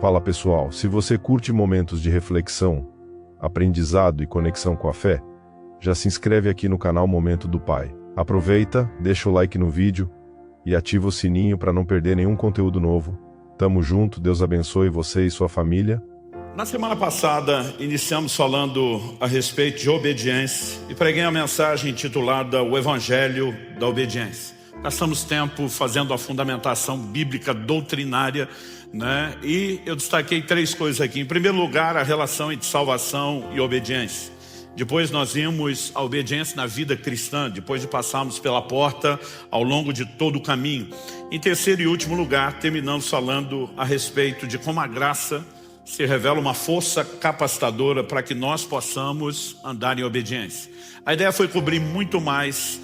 Fala pessoal, se você curte momentos de reflexão, aprendizado e conexão com a fé, já se inscreve aqui no canal Momento do Pai. Aproveita, deixa o like no vídeo e ativa o sininho para não perder nenhum conteúdo novo. Tamo junto, Deus abençoe você e sua família. Na semana passada, iniciamos falando a respeito de obediência e preguei a mensagem intitulada O Evangelho da Obediência. Passamos tempo fazendo a fundamentação bíblica doutrinária, e eu destaquei três coisas aqui. Em primeiro lugar, a relação entre salvação e obediência. Depois nós vimos a obediência na vida cristã, depois de passarmos pela porta ao longo de todo o caminho. Em terceiro e último lugar, terminamos falando a respeito de como a graça se revela uma força capacitadora para que nós possamos andar em obediência. A ideia foi cobrir muito mais,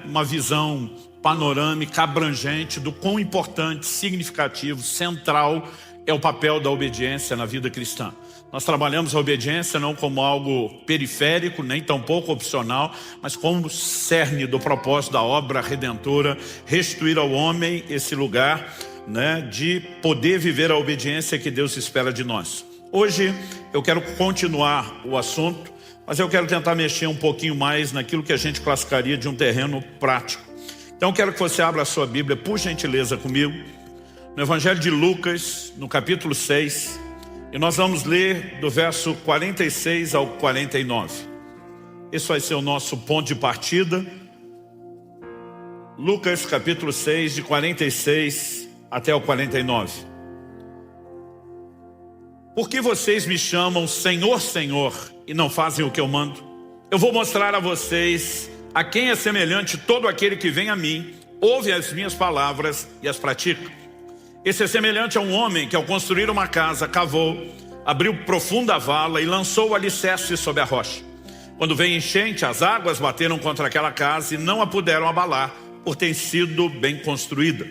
uma visão panorâmica, abrangente do quão importante, significativo, central é o papel da obediência na vida cristã. Nós trabalhamos a obediência não como algo periférico, nem tampouco opcional, mas como cerne do propósito da obra redentora, restituir ao homem esse lugar, de poder viver a obediência que Deus espera de nós. Hoje eu quero continuar o assunto, mas eu quero tentar mexer um pouquinho mais naquilo que a gente classificaria de um terreno prático. Então eu quero que você abra a sua Bíblia, por gentileza, comigo, no Evangelho de Lucas, no capítulo 6, e nós vamos ler do verso 46 ao 49. Esse vai ser o nosso ponto de partida. Lucas capítulo 6, de 46 até o 49. Por que vocês me chamam Senhor, Senhor, e não fazem o que eu mando? Eu vou mostrar a vocês a quem é semelhante todo aquele que vem a mim, ouve as minhas palavras e as pratica. Esse é semelhante a um homem que, ao construir uma casa, cavou, abriu profunda vala e lançou o alicerce sobre a rocha. Quando veio enchente, as águas bateram contra aquela casa e não a puderam abalar, por ter sido bem construída.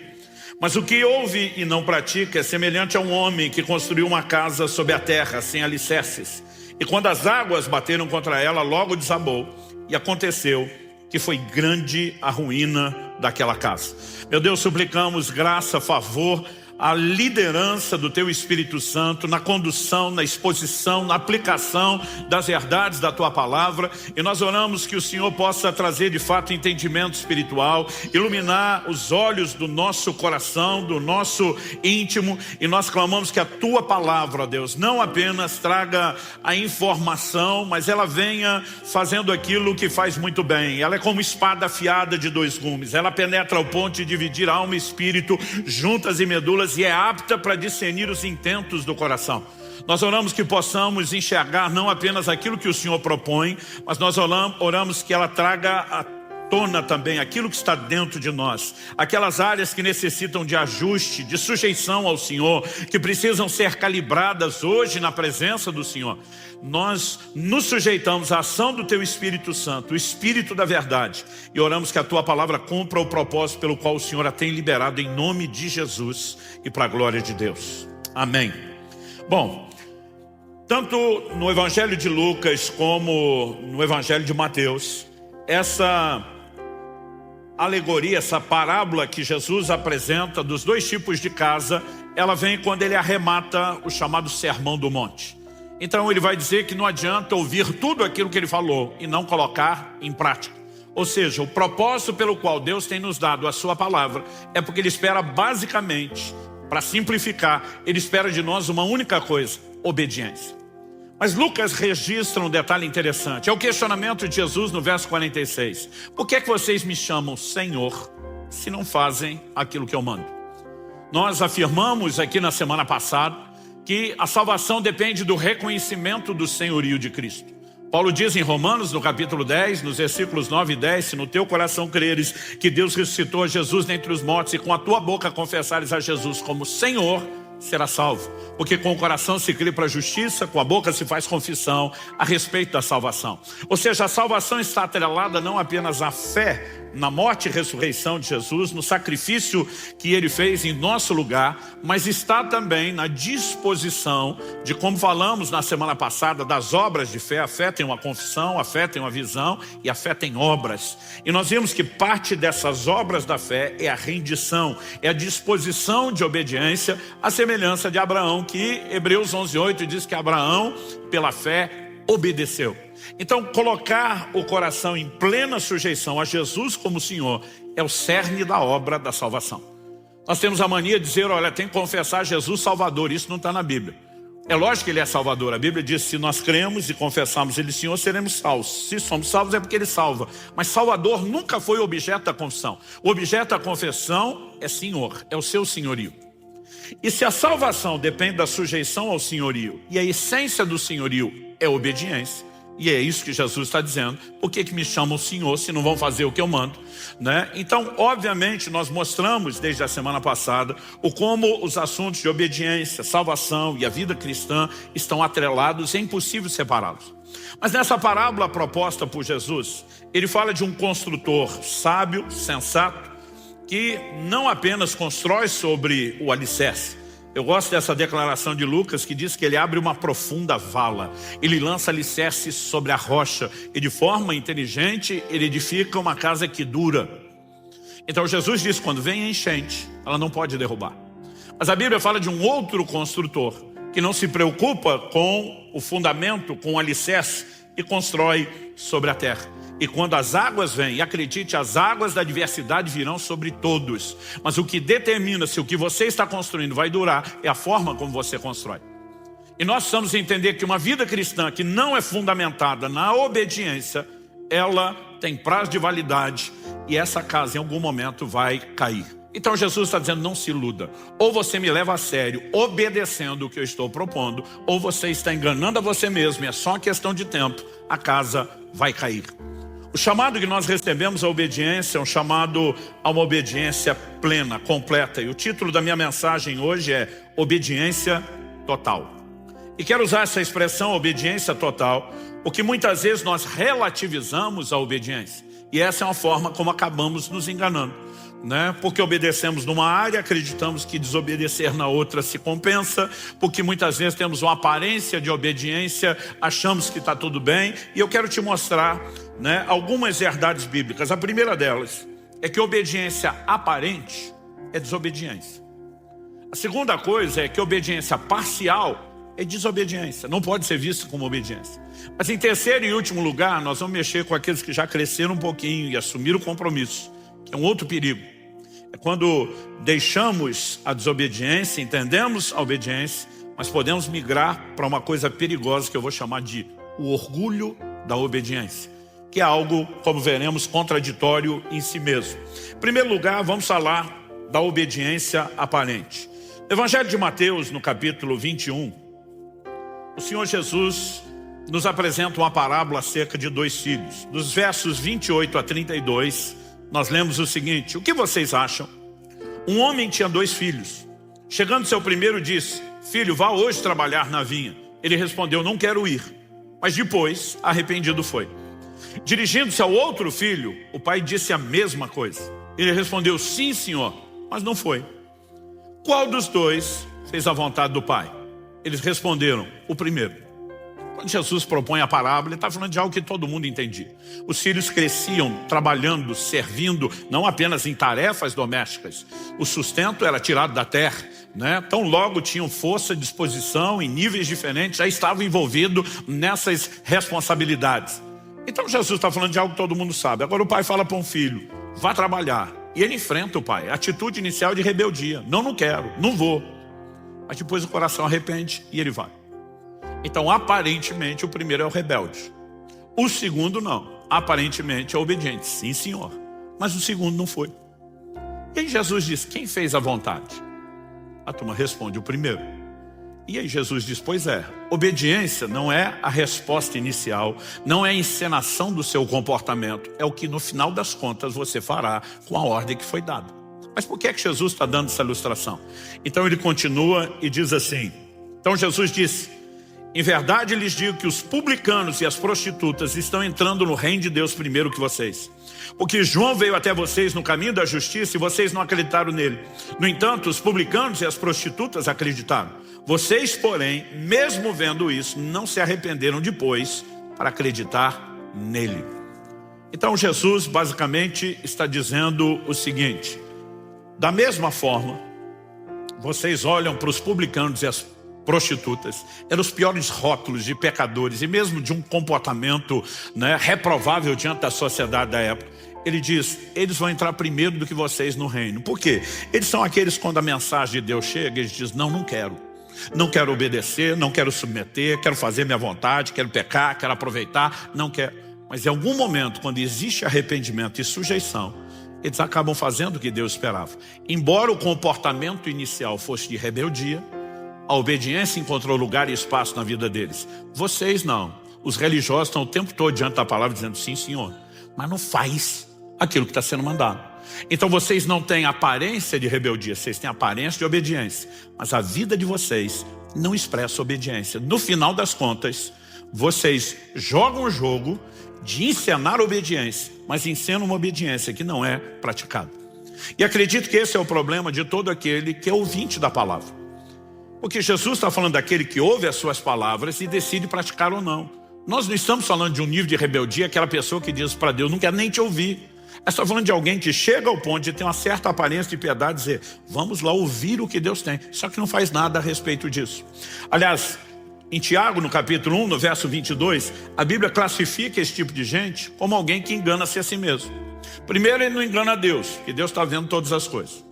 Mas o que ouve e não pratica é semelhante a um homem que construiu uma casa sobre a terra, sem alicerces. E quando as águas bateram contra ela, logo desabou. E aconteceu que foi grande a ruína daquela casa. Meu Deus, suplicamos graça, favor, a liderança do Teu Espírito Santo na condução, na exposição, na aplicação das verdades da Tua Palavra. E nós oramos que o Senhor possa trazer de fato entendimento espiritual, iluminar os olhos do nosso coração, do nosso íntimo. E nós clamamos que a Tua Palavra, ó Deus, não apenas traga a informação, mas ela venha fazendo aquilo que faz muito bem. Ela é como espada afiada de dois gumes. Ela penetra ao ponto de dividir alma e espírito, juntas e medulas, e é apta para discernir os intentos do coração. Nós oramos que possamos enxergar não apenas aquilo que o Senhor propõe, mas nós oramos que ela traga à tona também aquilo que está dentro de nós, aquelas áreas que necessitam de ajuste, de sujeição ao Senhor, que precisam ser calibradas hoje na presença do Senhor. Nós nos sujeitamos à ação do Teu Espírito Santo, o Espírito da verdade, e oramos que a Tua Palavra cumpra o propósito pelo qual o Senhor a tem liberado, em nome de Jesus e para a glória de Deus. Amém. Bom, tanto no Evangelho de Lucas como no Evangelho de Mateus, essa alegoria, essa parábola que Jesus apresenta dos dois tipos de casa, ela vem quando ele arremata o chamado Sermão do Monte. Então ele vai dizer que não adianta ouvir tudo aquilo que ele falou e não colocar em prática. Ou seja, o propósito pelo qual Deus tem nos dado a sua palavra é porque ele espera basicamente, para simplificar, ele espera de nós uma única coisa: obediência. Mas Lucas registra um detalhe interessante. É o questionamento de Jesus no verso 46. Por que é que vocês me chamam Senhor se não fazem aquilo que eu mando? Nós afirmamos aqui na semana passada que a salvação depende do reconhecimento do senhorio de Cristo. Paulo diz em Romanos, no capítulo 10, nos versículos 9 e 10, se no teu coração creres que Deus ressuscitou a Jesus dentre os mortos e com a tua boca confessares a Jesus como Senhor, será salvo. Porque com o coração se crê para a justiça, com a boca se faz confissão a respeito da salvação. Ou seja, a salvação está atrelada não apenas à fé na morte e ressurreição de Jesus, no sacrifício que ele fez em nosso lugar, mas está também na disposição de, como falamos na semana passada, das obras de fé. A fé tem uma confissão, a fé tem uma visão e a fé tem obras. E nós vimos que parte dessas obras da fé é a rendição, é a disposição de obediência, a semelhança semelhança de Abraão, que Hebreus 11:8 diz que Abraão, pela fé, obedeceu. Então, colocar o coração em plena sujeição a Jesus como Senhor é o cerne da obra da salvação. Nós temos a mania de dizer, olha, tem que confessar Jesus Salvador. Isso não está na Bíblia. É lógico que Ele é Salvador. A Bíblia diz, se nós cremos e confessarmos Ele Senhor, seremos salvos. Se somos salvos é porque Ele salva. Mas Salvador nunca foi o objeto da confissão. O objeto da confissão é Senhor, é o seu senhorio. E se a salvação depende da sujeição ao senhorio, e a essência do senhorio é obediência, e é isso que Jesus está dizendo, por que me chamam Senhor se não vão fazer o que eu mando? Né? Então, obviamente, nós mostramos desde a semana passada como os assuntos de obediência, salvação e a vida cristã estão atrelados e é impossível separá-los. Mas nessa parábola proposta por Jesus, ele fala de um construtor sábio, sensato, que não apenas constrói sobre o alicerce. Eu gosto dessa declaração de Lucas que diz que ele abre uma profunda vala. Ele lança alicerces sobre a rocha e de forma inteligente ele edifica uma casa que dura. Então Jesus diz, quando vem a enchente, ela não pode derrubar. Mas a Bíblia fala de um outro construtor que não se preocupa com o fundamento, com o alicerce e constrói sobre a terra. E quando as águas vêm, e acredite, as águas da adversidade virão sobre todos. Mas o que determina se o que você está construindo vai durar é a forma como você constrói. E nós precisamos entender que uma vida cristã que não é fundamentada na obediência, ela tem prazo de validade e essa casa em algum momento vai cair. Então Jesus está dizendo, não se iluda. Ou você me leva a sério, obedecendo o que eu estou propondo, ou você está enganando a você mesmo, e é só uma questão de tempo, a casa vai cair. O chamado que nós recebemos à obediência é um chamado a uma obediência plena, completa. E o título da minha mensagem hoje é Obediência Total. E quero usar essa expressão, obediência total, porque muitas vezes nós relativizamos a obediência. E essa é uma forma como acabamos nos enganando, né? Porque obedecemos numa área, acreditamos que desobedecer na outra se compensa, porque muitas vezes temos uma aparência de obediência, achamos que está tudo bem. E eu quero te mostrar, né, algumas verdades bíblicas. A primeira delas é que obediência aparente é desobediência. A segunda coisa é que obediência parcial é desobediência, não pode ser visto como obediência. Mas em terceiro e último lugar, nós vamos mexer com aqueles que já cresceram um pouquinho e assumiram o compromisso, que é um outro perigo. É quando deixamos a desobediência, entendemos a obediência, mas podemos migrar para uma coisa perigosa que eu vou chamar de o orgulho da obediência, que é algo, como veremos, contraditório em si mesmo. Em primeiro lugar, vamos falar da obediência aparente. No Evangelho de Mateus, no capítulo 21, o Senhor Jesus nos apresenta uma parábola acerca de dois filhos. Dos versos 28 a 32, nós lemos o seguinte: o que vocês acham? Um homem tinha dois filhos. Chegando seu primeiro, disse: filho, vá hoje trabalhar na vinha. Ele respondeu: não quero ir. Mas depois, arrependido foi. Dirigindo-se ao outro filho, o pai disse a mesma coisa. Ele respondeu: sim, senhor, mas não foi. Qual dos dois fez a vontade do pai? Eles responderam: o primeiro. Quando Jesus propõe a parábola, ele está falando de algo que todo mundo entendia. Os filhos cresciam trabalhando, servindo, não apenas em tarefas domésticas. O sustento era tirado da terra, né? Então logo tinham força, disposição, em níveis diferentes, já estavam envolvidos nessas responsabilidades. Então Jesus está falando de algo que todo mundo sabe. Agora o pai fala para um filho: vá trabalhar. E ele enfrenta o pai. A atitude inicial de rebeldia: não quero, não vou. Mas depois o coração arrepende e ele vai. Então aparentemente o primeiro é o rebelde. O segundo não. Aparentemente é obediente. Sim, senhor. Mas o segundo não foi. E aí Jesus diz: quem fez a vontade? A turma responde: o primeiro. E aí Jesus diz: pois é, obediência não é a resposta inicial, não é a encenação do seu comportamento, é o que no final das contas você fará com a ordem que foi dada. Mas por que é que Jesus está dando essa ilustração? Então ele continua e diz assim: então Jesus disse: em verdade lhes digo que os publicanos e as prostitutas estão entrando no reino de Deus primeiro que vocês. Porque João veio até vocês no caminho da justiça e vocês não acreditaram nele. No entanto, os publicanos e as prostitutas acreditaram. Vocês, porém, mesmo vendo isso, não se arrependeram depois para acreditar nele. Então Jesus basicamente está dizendo o seguinte: da mesma forma, vocês olham para os publicanos e as prostitutas, eram os piores rótulos de pecadores e mesmo de um comportamento, né, reprovável diante da sociedade da época. Ele diz, eles vão entrar primeiro do que vocês no reino. Por quê? Eles são aqueles quando a mensagem de Deus chega, eles dizem, não quero. Não quero obedecer, não quero submeter, quero fazer minha vontade, quero pecar, quero aproveitar, não quero. Mas em algum momento, quando existe arrependimento e sujeição, eles acabam fazendo o que Deus esperava. Embora o comportamento inicial fosse de rebeldia, a obediência encontrou lugar e espaço na vida deles. Vocês não. Os religiosos estão o tempo todo diante da palavra dizendo, sim, Senhor, mas não faz aquilo que está sendo mandado. Então vocês não têm aparência de rebeldia, vocês têm aparência de obediência. Mas a vida de vocês não expressa obediência. No final das contas, vocês jogam o jogo de encenar obediência, mas encenam uma obediência que não é praticada. E acredito que esse é o problema de todo aquele que é ouvinte da palavra. Porque Jesus está falando daquele que ouve as suas palavras e decide praticar ou não. Nós não estamos falando de um nível de rebeldia, aquela pessoa que diz para Deus, não quero nem te ouvir. É só falando de alguém que chega ao ponto de ter uma certa aparência de piedade e dizer, vamos lá ouvir o que Deus tem. Só que não faz nada a respeito disso. Aliás, em Tiago, no capítulo 1, no verso 22, a Bíblia classifica esse tipo de gente como alguém que engana-se a si mesmo. Primeiro, ele não engana a Deus, que Deus está vendo todas as coisas.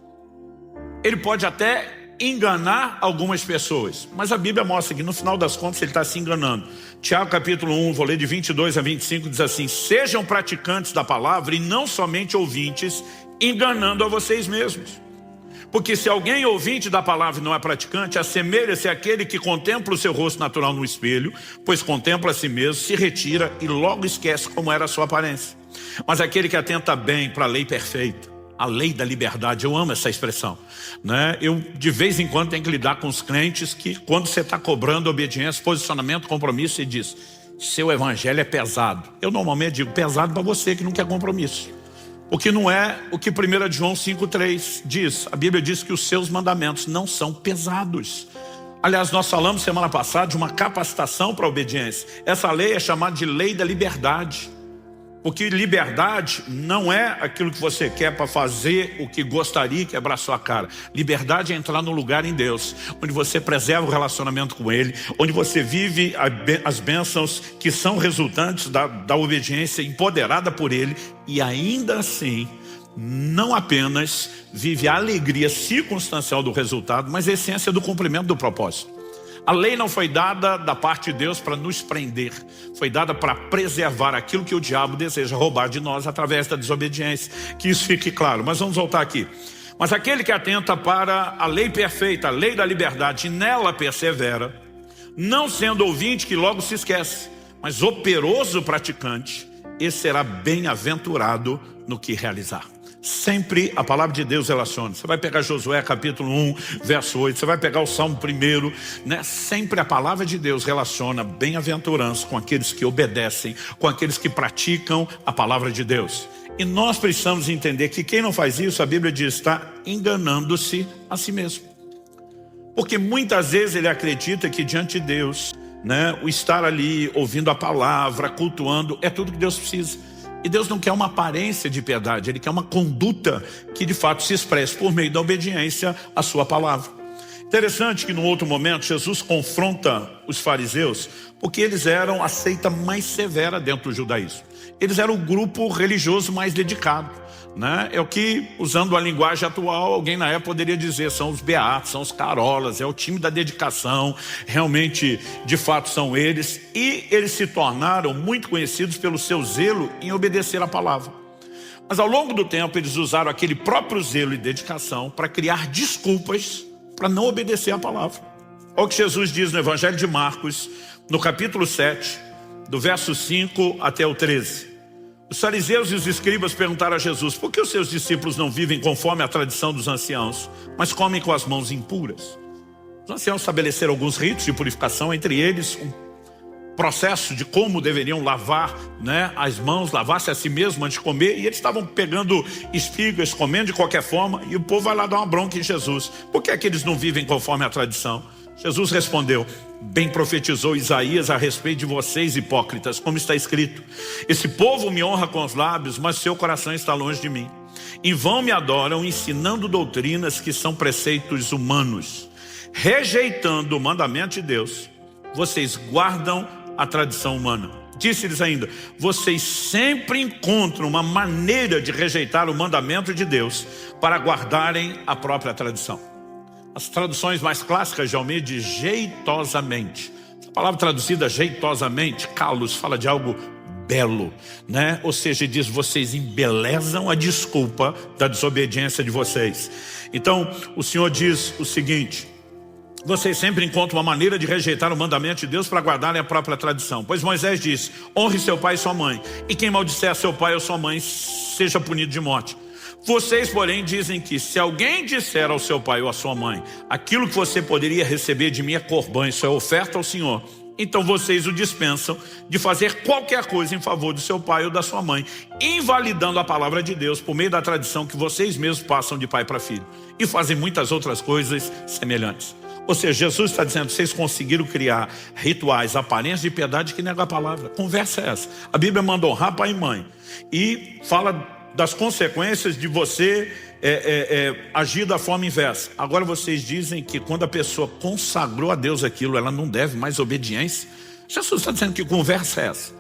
Ele pode até enganar algumas pessoas, mas a Bíblia mostra que no final das contas ele está se enganando. Tiago capítulo 1, vou ler de 22 a 25, diz assim, sejam praticantes da palavra e não somente ouvintes, enganando a vocês mesmos. Porque se alguém ouvinte da palavra e não é praticante, assemelha-se àquele que contempla o seu rosto natural no espelho, pois contempla a si mesmo, se retira e logo esquece como era a sua aparência. Mas aquele que atenta bem para a lei perfeita, a lei da liberdade, eu amo essa expressão, né? Eu de vez em quando tenho que lidar com os crentes que quando você está cobrando obediência, posicionamento, compromisso, você diz, seu evangelho é pesado. Eu normalmente digo, pesado para você que não quer compromisso. Porque não é o que 1 João 5,3 diz. A Bíblia diz que os seus mandamentos não são pesados. Aliás, nós falamos semana passada de uma capacitação para a obediência. Essa lei é chamada de lei da liberdade. Porque liberdade não é aquilo que você quer para fazer o que gostaria e quebrar sua cara. Liberdade é entrar no lugar em Deus, onde você preserva o relacionamento com Ele, onde você vive as bênçãos que são resultantes da obediência empoderada por Ele e ainda assim, não apenas vive a alegria circunstancial do resultado, mas a essência do cumprimento do propósito. A lei não foi dada da parte de Deus para nos prender. Foi dada para preservar aquilo que o diabo deseja roubar de nós através da desobediência. Que isso fique claro. Mas vamos voltar aqui. Mas aquele que atenta para a lei perfeita, a lei da liberdade, e nela persevera, não sendo ouvinte que logo se esquece, mas operoso praticante, esse será bem-aventurado no que realizar. Sempre a palavra de Deus relaciona. Você vai pegar Josué capítulo 1, verso 8, você vai pegar o Salmo 1, né? Sempre a palavra de Deus relaciona bem-aventurança com aqueles que obedecem, com aqueles que praticam a palavra de Deus. E nós precisamos entender que quem não faz isso, a Bíblia diz, está enganando-se a si mesmo. Porque muitas vezes ele acredita que diante de Deus, né, o estar ali ouvindo a palavra, cultuando, é tudo que Deus precisa. E Deus não quer uma aparência de piedade, Ele quer uma conduta que de fato se expresse por meio da obediência à sua palavra. Interessante que no outro momento Jesus confronta os fariseus, porque eles eram a seita mais severa dentro do judaísmo. Eles eram o grupo religioso mais dedicado, né? É o que, usando a linguagem atual, alguém na época poderia dizer, são os beatos, são os carolas, é o time da dedicação, realmente, de fato, são eles. E eles se tornaram muito conhecidos pelo seu zelo em obedecer a palavra. Mas ao longo do tempo, eles usaram aquele próprio zelo e dedicação para criar desculpas para não obedecer a palavra. Olha o que Jesus diz no Evangelho de Marcos, no capítulo 7, do verso 5 até o 13. Os fariseus e os escribas perguntaram a Jesus, por que os seus discípulos não vivem conforme a tradição dos anciãos, mas comem com as mãos impuras? Os anciãos estabeleceram alguns ritos de purificação, entre eles um processo de como deveriam lavar, né, as mãos, lavar-se a si mesmo antes de comer, e eles estavam pegando espigas, comendo de qualquer forma, e o povo vai lá dar uma bronca em Jesus. Por que é que eles não vivem conforme a tradição? Jesus respondeu, bem profetizou Isaías a respeito de vocês, hipócritas, como está escrito, esse povo me honra com os lábios, mas seu coração está longe de mim. Em vão me adoram, ensinando doutrinas que são preceitos humanos. Rejeitando o mandamento de Deus, vocês guardam a tradição humana. Disse-lhes ainda, vocês sempre encontram uma maneira de rejeitar o mandamento de Deus para guardarem a própria tradição. As traduções mais clássicas de Almeida diz jeitosamente. A palavra traduzida jeitosamente, kalos, fala de algo belo, né? Ou seja, diz, vocês embelezam a desculpa da desobediência de vocês. Então, o Senhor diz o seguinte, vocês sempre encontram uma maneira de rejeitar o mandamento de Deus para guardarem a própria tradição. Pois Moisés disse, honre seu pai e sua mãe, e quem maldisser seu pai ou sua mãe seja punido de morte. Vocês, porém, dizem que se alguém disser ao seu pai ou à sua mãe, aquilo que você poderia receber de mim é corbã, isso é oferta ao Senhor, então vocês o dispensam de fazer qualquer coisa em favor do seu pai ou da sua mãe, invalidando a palavra de Deus por meio da tradição que vocês mesmos passam de pai para filho. E fazem muitas outras coisas semelhantes. Ou seja, Jesus está dizendo, vocês conseguiram criar rituais, aparências de piedade que negam a palavra. Conversa é essa. A Bíblia manda honrar pai e mãe. E fala das consequências de você agir da forma inversa. Agora vocês dizem que quando a pessoa consagrou a Deus aquilo, ela não deve mais obediência. Jesus está dizendo que conversa é essa.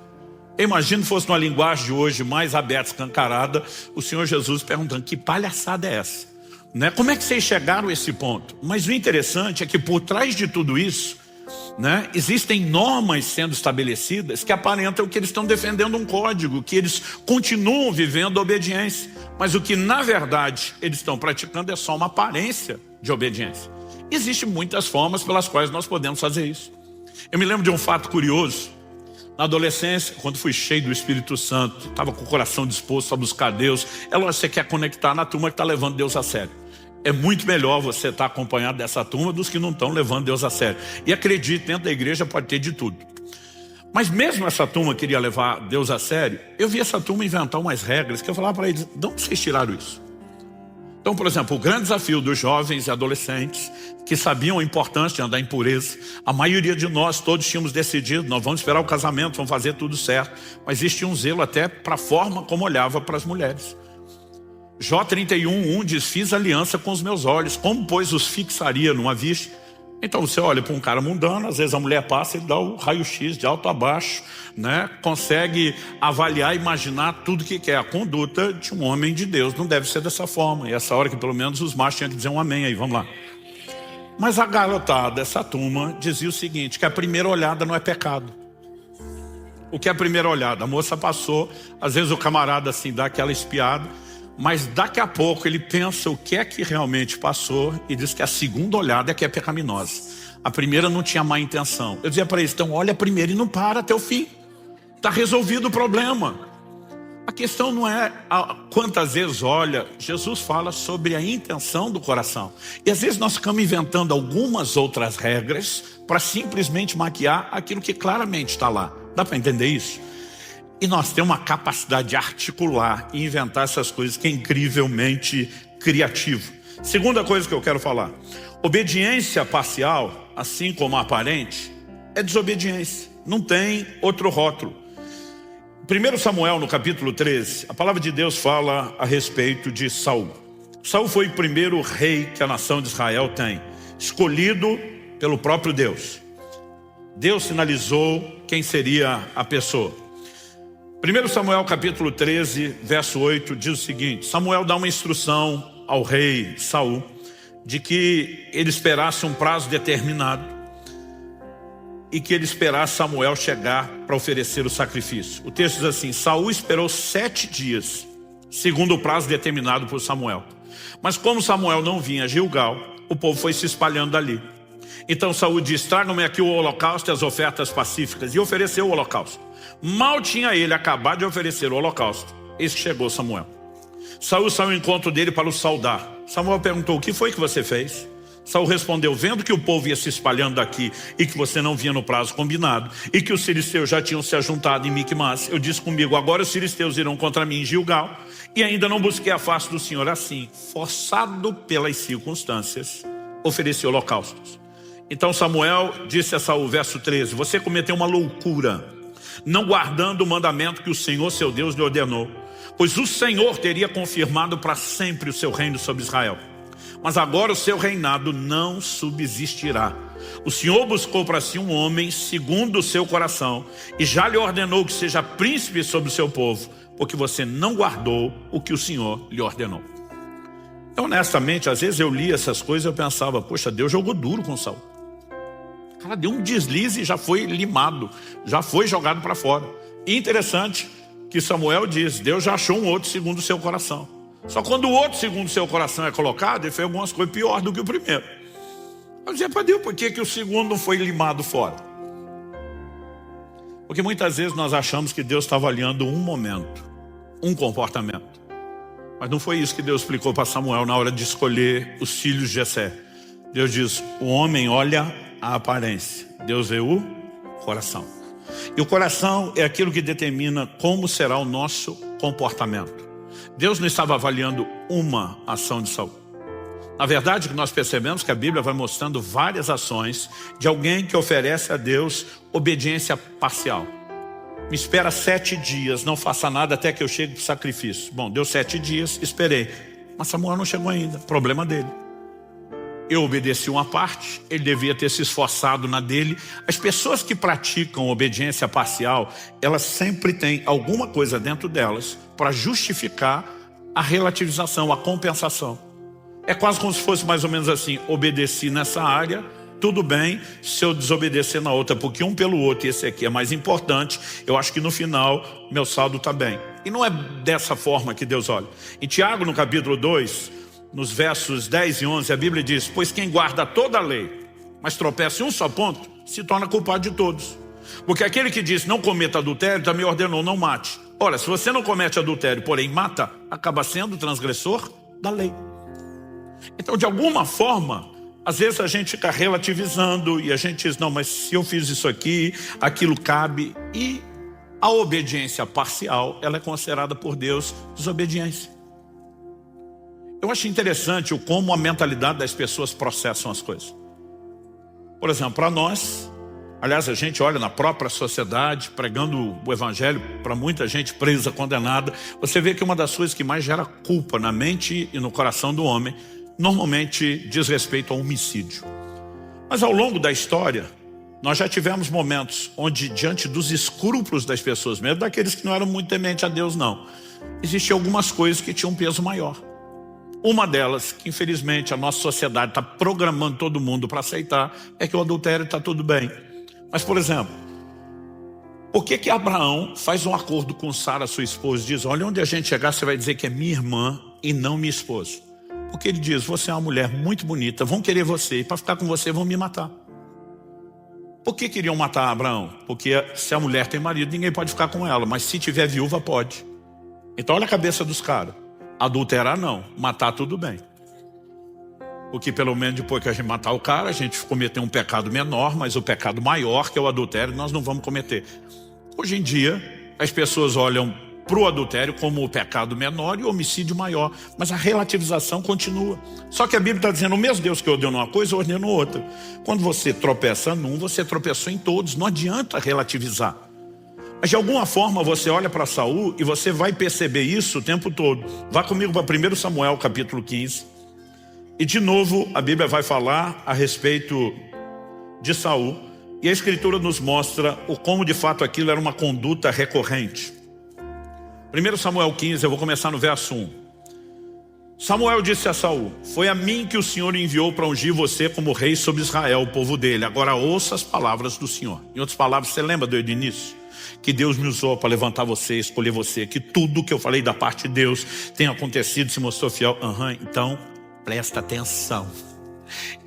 Eu imagino que fosse uma linguagem de hoje mais aberta, escancarada, o Senhor Jesus perguntando, que palhaçada é essa? Né? Como é que vocês chegaram a esse ponto? Mas o interessante é que por trás de tudo isso, né, existem normas sendo estabelecidas que aparentam que eles estão defendendo um código, que eles continuam vivendo a obediência. Mas o que na verdade eles estão praticando é só uma aparência de obediência. Existem muitas formas pelas quais nós podemos fazer isso. Eu me lembro de um fato curioso. Na adolescência, quando fui cheio do Espírito Santo, estava com o coração disposto a buscar Deus. É lógico que você quer conectar na turma que está levando Deus a sério. É muito melhor você estar acompanhado dessa turma dos que não estão levando Deus a sério. E acredite, dentro da igreja pode ter de tudo. Mas mesmo essa turma queria levar Deus a sério, eu vi essa turma inventar umas regras que eu falava para eles, de onde vocês tiraram isso? Então, por exemplo, o grande desafio dos jovens e adolescentes que sabiam a importância de andar em pureza, a maioria de nós, todos tínhamos decidido, nós vamos esperar o casamento, vamos fazer tudo certo, mas existia um zelo até para a forma como olhava para as mulheres. Jó 31:1 diz, fiz aliança com os meus olhos, como pois os fixaria numa vista? Então você olha para um cara mundano, às vezes a mulher passa, ele dá o raio-x de alto a baixo, né? Consegue avaliar, imaginar tudo que quer. A conduta de um homem de Deus não deve ser dessa forma. E essa hora que pelo menos os machos tinham que dizer um amém aí, vamos lá. Mas a garotada, essa turma, dizia o seguinte, que a primeira olhada não é pecado. O que é a primeira olhada? A moça passou, às vezes o camarada assim dá aquela espiada, mas daqui a pouco ele pensa o que é que realmente passou e diz que a segunda olhada é que é pecaminosa. A primeira não tinha má intenção. Eu dizia para eles, então olha primeiro e não para até o fim. Está resolvido o problema. A questão não é quantas vezes olha. Jesus fala sobre a intenção do coração. E às vezes nós ficamos inventando algumas outras regras para simplesmente maquiar aquilo que claramente está lá. Dá para entender isso? E nós temos uma capacidade de articular e inventar essas coisas que é incrivelmente criativo. Segunda coisa que eu quero falar. Obediência parcial, assim como a aparente, é desobediência. Não tem outro rótulo. 1 Samuel, no capítulo 13, a palavra de Deus fala a respeito de Saul. Saul foi o primeiro rei que a nação de Israel tem, escolhido pelo próprio Deus. Deus sinalizou quem seria a pessoa. 1 Samuel capítulo 13, verso 8, diz o seguinte, Samuel dá uma instrução ao rei Saul, de que ele esperasse um prazo determinado, e que ele esperasse Samuel chegar para oferecer o sacrifício. O texto diz assim, Saul esperou 7 dias, segundo o prazo determinado por Samuel. Mas como Samuel não vinha a Gilgal, o povo foi se espalhando dali. Então Saul disse, tragam-me aqui o holocausto e as ofertas pacíficas, e ofereceu o holocausto. Mal tinha ele acabado de oferecer o holocausto, eis que chegou Samuel. Saul saiu ao encontro dele para o saudar. Samuel perguntou, o que foi que você fez? Saul respondeu, vendo que o povo ia se espalhando daqui e que você não vinha no prazo combinado e que os filisteus já tinham se ajuntado em Miquimás, eu disse comigo, agora os filisteus irão contra mim em Gilgal e ainda não busquei a face do Senhor assim, forçado pelas circunstâncias, ofereci holocaustos. Então Samuel disse a Saul, verso 13, você cometeu uma loucura, não guardando o mandamento que o Senhor seu Deus lhe ordenou. pois o Senhor teria confirmado para sempre o seu reino sobre Israel. Mas agora o seu reinado não subsistirá. O Senhor buscou para si um homem segundo o seu coração e já lhe ordenou que seja príncipe sobre o seu povo, porque você não guardou o que o Senhor lhe ordenou. Então, honestamente, às vezes eu li essas coisas e eu pensava, poxa, Deus jogou duro com Saul. O cara deu um deslize e já foi limado, já foi jogado para fora. E interessante que Samuel diz, Deus já achou um outro segundo o seu coração. Só quando o outro segundo o seu coração é colocado, ele fez algumas coisas piores do que o primeiro. Eu dizia para Deus, por que o segundo não foi limado fora? Porque muitas vezes nós achamos que Deus está avaliando um momento, um comportamento. Mas não foi isso que Deus explicou para Samuel na hora de escolher os filhos de Jessé. Deus diz, o homem olha a aparência, Deus vê o coração. E o coração é aquilo que determina como será o nosso comportamento. Deus não estava avaliando uma ação de Saul. Na verdade, nós percebemos que a Bíblia vai mostrando várias ações de alguém que oferece a Deus obediência parcial. Me espera 7 dias, não faça nada até que eu chegue para o sacrifício. Bom, deu 7 dias, esperei. Mas Samuel não chegou ainda, problema dele. Eu obedeci uma parte, ele devia ter se esforçado na dele. As pessoas que praticam obediência parcial, elas sempre têm alguma coisa dentro delas para justificar a relativização, a compensação. É quase como se fosse mais ou menos assim, obedeci nessa área, tudo bem se eu desobedecer na outra, porque um pelo outro, e esse aqui é mais importante, eu acho que no final meu saldo está bem. E não é dessa forma que Deus olha. Em Tiago, no capítulo 2, nos versos 10 e 11, a Bíblia diz, pois quem guarda toda a lei, mas tropeça em um só ponto, se torna culpado de todos. Porque aquele que diz não cometa adultério, também ordenou não mate. Ora, se você não comete adultério, porém mata, acaba sendo transgressor da lei. Então, de alguma forma, às vezes a gente fica relativizando e a gente diz, não, mas se eu fiz isso aqui, aquilo cabe. E a obediência parcial, ela é considerada por Deus desobediência. Eu acho interessante como a mentalidade das pessoas processam as coisas. Por exemplo, para nós, aliás, a gente olha na própria sociedade, pregando o evangelho para muita gente presa, condenada, você vê que uma das coisas que mais gera culpa na mente e no coração do homem, normalmente diz respeito ao homicídio. Mas ao longo da história, nós já tivemos momentos onde, diante dos escrúpulos das pessoas, mesmo daqueles que não eram muito tementes a Deus, não, existiam algumas coisas que tinham um peso maior. Uma delas, que infelizmente a nossa sociedade está programando todo mundo para aceitar, é que o adultério está tudo bem. Mas, por exemplo, por que Abraão faz um acordo com Sara, sua esposa, e diz, olha, onde a gente chegar, você vai dizer que é minha irmã e não minha esposa? Porque ele diz, você é uma mulher muito bonita, vão querer você, e para ficar com você vão me matar. Por que queriam matar Abraão? Porque se a mulher tem marido, ninguém pode ficar com ela, mas se tiver viúva, pode. Então olha a cabeça dos caras. Adulterar não, matar tudo bem. Porque pelo menos depois que a gente matar o cara, a gente cometeu um pecado menor, mas o pecado maior, que é o adultério, nós não vamos cometer. Hoje em dia, as pessoas olham para o adultério como o pecado menor e o homicídio maior. Mas a relativização continua. Só que a Bíblia está dizendo, o mesmo Deus que ordenou uma coisa, ordenou outra. Quando você tropeça num, você tropeçou em todos. Não adianta relativizar. Mas de alguma forma você olha para Saul e você vai perceber isso o tempo todo. Vá comigo para 1 Samuel capítulo 15. E de novo a Bíblia vai falar a respeito de Saul. E a Escritura nos mostra como de fato aquilo era uma conduta recorrente. 1 Samuel 15, eu vou começar no verso 1. Samuel disse a Saul, foi a mim que o Senhor enviou para ungir você como rei sobre Israel, o povo dele. Agora ouça as palavras do Senhor. Em outras palavras, você lembra do início? Que Deus me usou para levantar você, escolher você, que tudo que eu falei da parte de Deus tem acontecido, se mostrou fiel. Então, presta atenção.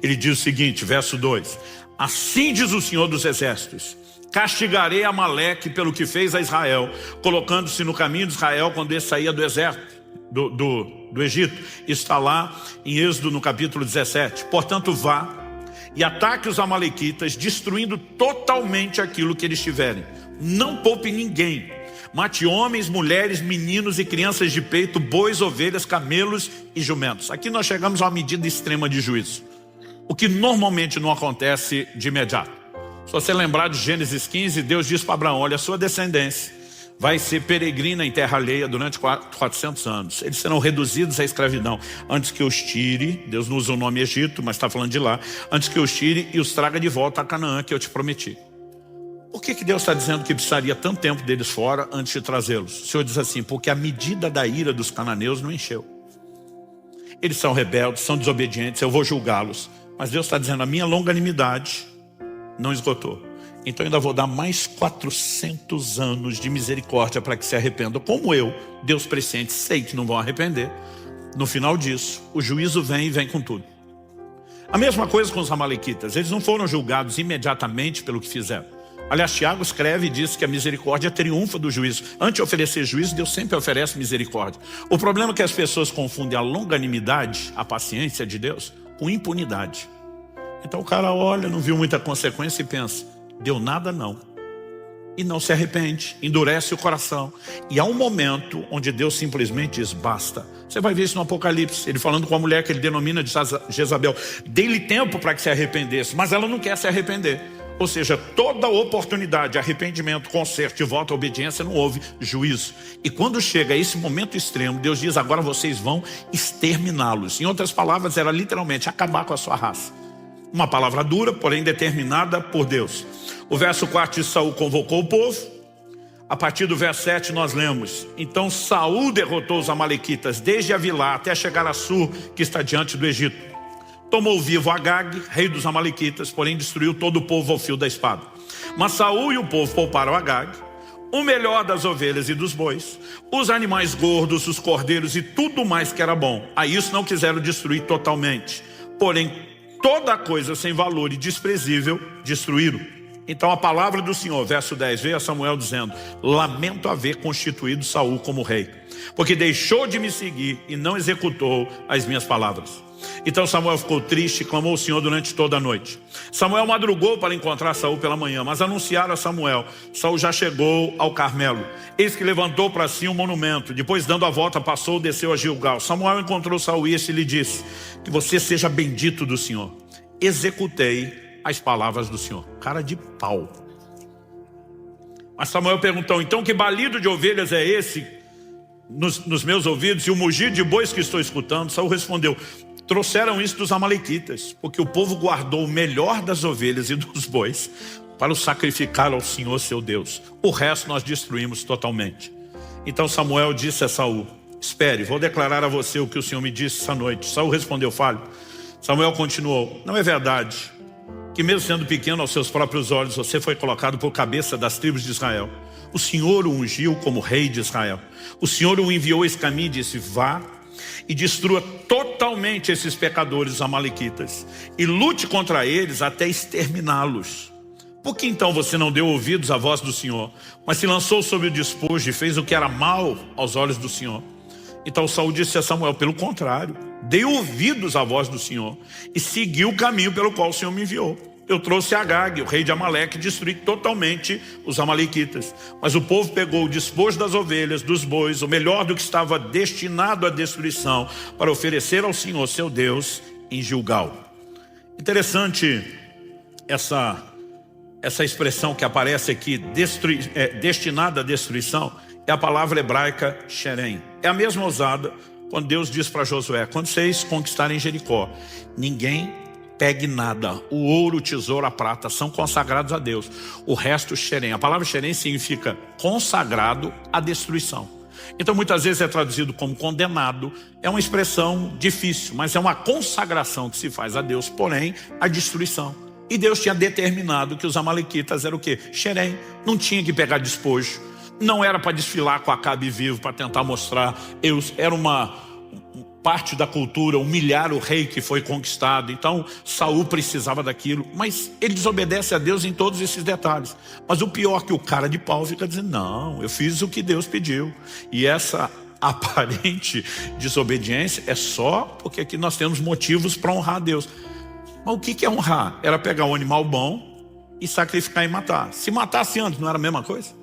Ele diz o seguinte, verso 2. Assim diz o Senhor dos Exércitos, castigarei Amaleque pelo que fez a Israel, colocando-se no caminho de Israel quando ele saía do exército, do Egito. Está lá em Êxodo no capítulo 17. Portanto, vá e ataque os amalequitas, destruindo totalmente aquilo que eles tiverem. Não poupe ninguém. Mate homens, mulheres, meninos e crianças de peito, bois, ovelhas, camelos e jumentos. Aqui nós chegamos a uma medida extrema de juízo, o que normalmente não acontece de imediato. Se você lembrar de Gênesis 15, Deus diz para Abraão, olha, a sua descendência vai ser peregrina em terra alheia durante 400 anos. Eles serão reduzidos à escravidão. Antes que os tire, Deus não usa o nome Egito, mas está falando de lá. Antes que os tire e os traga de volta a Canaã, que eu te prometi. Por que Deus está dizendo que precisaria tanto tempo deles fora antes de trazê-los? O Senhor diz assim, porque a medida da ira dos cananeus não encheu. Eles são rebeldes, são desobedientes, eu vou julgá-los. Mas Deus está dizendo, a minha longanimidade não esgotou. Então eu ainda vou dar mais 400 anos de misericórdia para que se arrependam. Como eu, Deus presciente, sei que não vão arrepender. No final disso, o juízo vem e vem com tudo. A mesma coisa com os amalequitas. Eles não foram julgados imediatamente pelo que fizeram. Aliás, Tiago escreve e diz que a misericórdia triunfa do juízo. Antes de oferecer juízo, Deus sempre oferece misericórdia. O problema é que as pessoas confundem a longanimidade, a paciência de Deus, com impunidade. Então o cara olha, não viu muita consequência e pensa, deu nada não. E não se arrepende, endurece o coração. E há um momento onde Deus simplesmente diz, basta. Você vai ver isso no Apocalipse, ele falando com a mulher que ele denomina de Jezabel. Dê-lhe tempo para que se arrependesse, mas ela não quer se arrepender. Ou seja, toda oportunidade, arrependimento, conserto e volta à obediência, não houve juízo. E quando chega a esse momento extremo, Deus diz, agora vocês vão exterminá-los. Em outras palavras, era literalmente acabar com a sua raça. Uma palavra dura, porém determinada por Deus. O verso 4 de Saul convocou o povo. A partir do verso 7 nós lemos, então Saul derrotou os amalequitas desde Avilá até chegar a Sur, que está diante do Egito. Tomou vivo Agag, rei dos amalequitas, porém destruiu todo o povo ao fio da espada. Mas Saul e o povo pouparam Agag, o melhor das ovelhas e dos bois, os animais gordos, os cordeiros e tudo mais que era bom. A isso não quiseram destruir totalmente, porém toda coisa sem valor e desprezível destruíram. Então a palavra do Senhor, verso 10, veio a Samuel dizendo, lamento haver constituído Saul como rei, porque deixou de me seguir e não executou as minhas palavras. Então Samuel ficou triste e clamou ao Senhor durante toda a noite. Samuel madrugou para encontrar Saul pela manhã, mas anunciaram a Samuel, Saul já chegou ao Carmelo. Eis que levantou para si um monumento, depois dando a volta passou, desceu a Gilgal. Samuel encontrou Saul e este lhe disse, que você seja bendito do Senhor. Executei as palavras do Senhor. Cara de pau. Mas Samuel perguntou, então que balido de ovelhas é esse nos meus ouvidos e o mugir de bois que estou escutando? Saul respondeu, trouxeram isso dos amalequitas, porque o povo guardou o melhor das ovelhas e dos bois para o sacrificar ao Senhor seu Deus. O resto nós destruímos totalmente. Então Samuel disse a Saul, espere, vou declarar a você o que o Senhor me disse essa noite. Saul respondeu, fale. Samuel continuou, não é verdade que mesmo sendo pequeno aos seus próprios olhos, você foi colocado por cabeça das tribos de Israel? O Senhor o ungiu como rei de Israel. O Senhor o enviou esse caminho e disse, vá e destrua totalmente esses pecadores, os amalequitas, e lute contra eles até exterminá-los. Por que então você não deu ouvidos à voz do Senhor, mas se lançou sobre o despojo e fez o que era mal aos olhos do Senhor? Então Saul disse a Samuel, pelo contrário, dei ouvidos à voz do Senhor e segui o caminho pelo qual o Senhor me enviou. Eu trouxe Agag, o rei de Amaleque, e destruí totalmente os amalequitas. Mas o povo pegou o despojo das ovelhas, dos bois, o melhor do que estava destinado à destruição, para oferecer ao Senhor, seu Deus, em Gilgal. Interessante essa expressão que aparece aqui, destinada à destruição, é a palavra hebraica Sherem. É a mesma usada quando Deus diz para Josué, quando vocês conquistarem Jericó, ninguém pegue nada, o ouro, o tesouro, a prata são consagrados a Deus. O resto, Sherem. A palavra Sherem significa consagrado à destruição. Então muitas vezes é traduzido como condenado. É uma expressão difícil, mas é uma consagração que se faz a Deus, porém a destruição. E Deus tinha determinado que os amalequitas eram o quê? Sherem. Não tinha que pegar despojo. Não era para desfilar com Acabe vivo, para tentar mostrar. Era uma parte da cultura, humilhar o rei que foi conquistado. Então Saul precisava daquilo, mas ele desobedece a Deus em todos esses detalhes. Mas o pior é que o cara de pau fica dizendo, não, eu fiz o que Deus pediu. E essa aparente desobediência é só porque aqui nós temos motivos para honrar a Deus. Mas o que é honrar? Era pegar um animal bom e sacrificar e matar. Se matasse antes, não era a mesma coisa?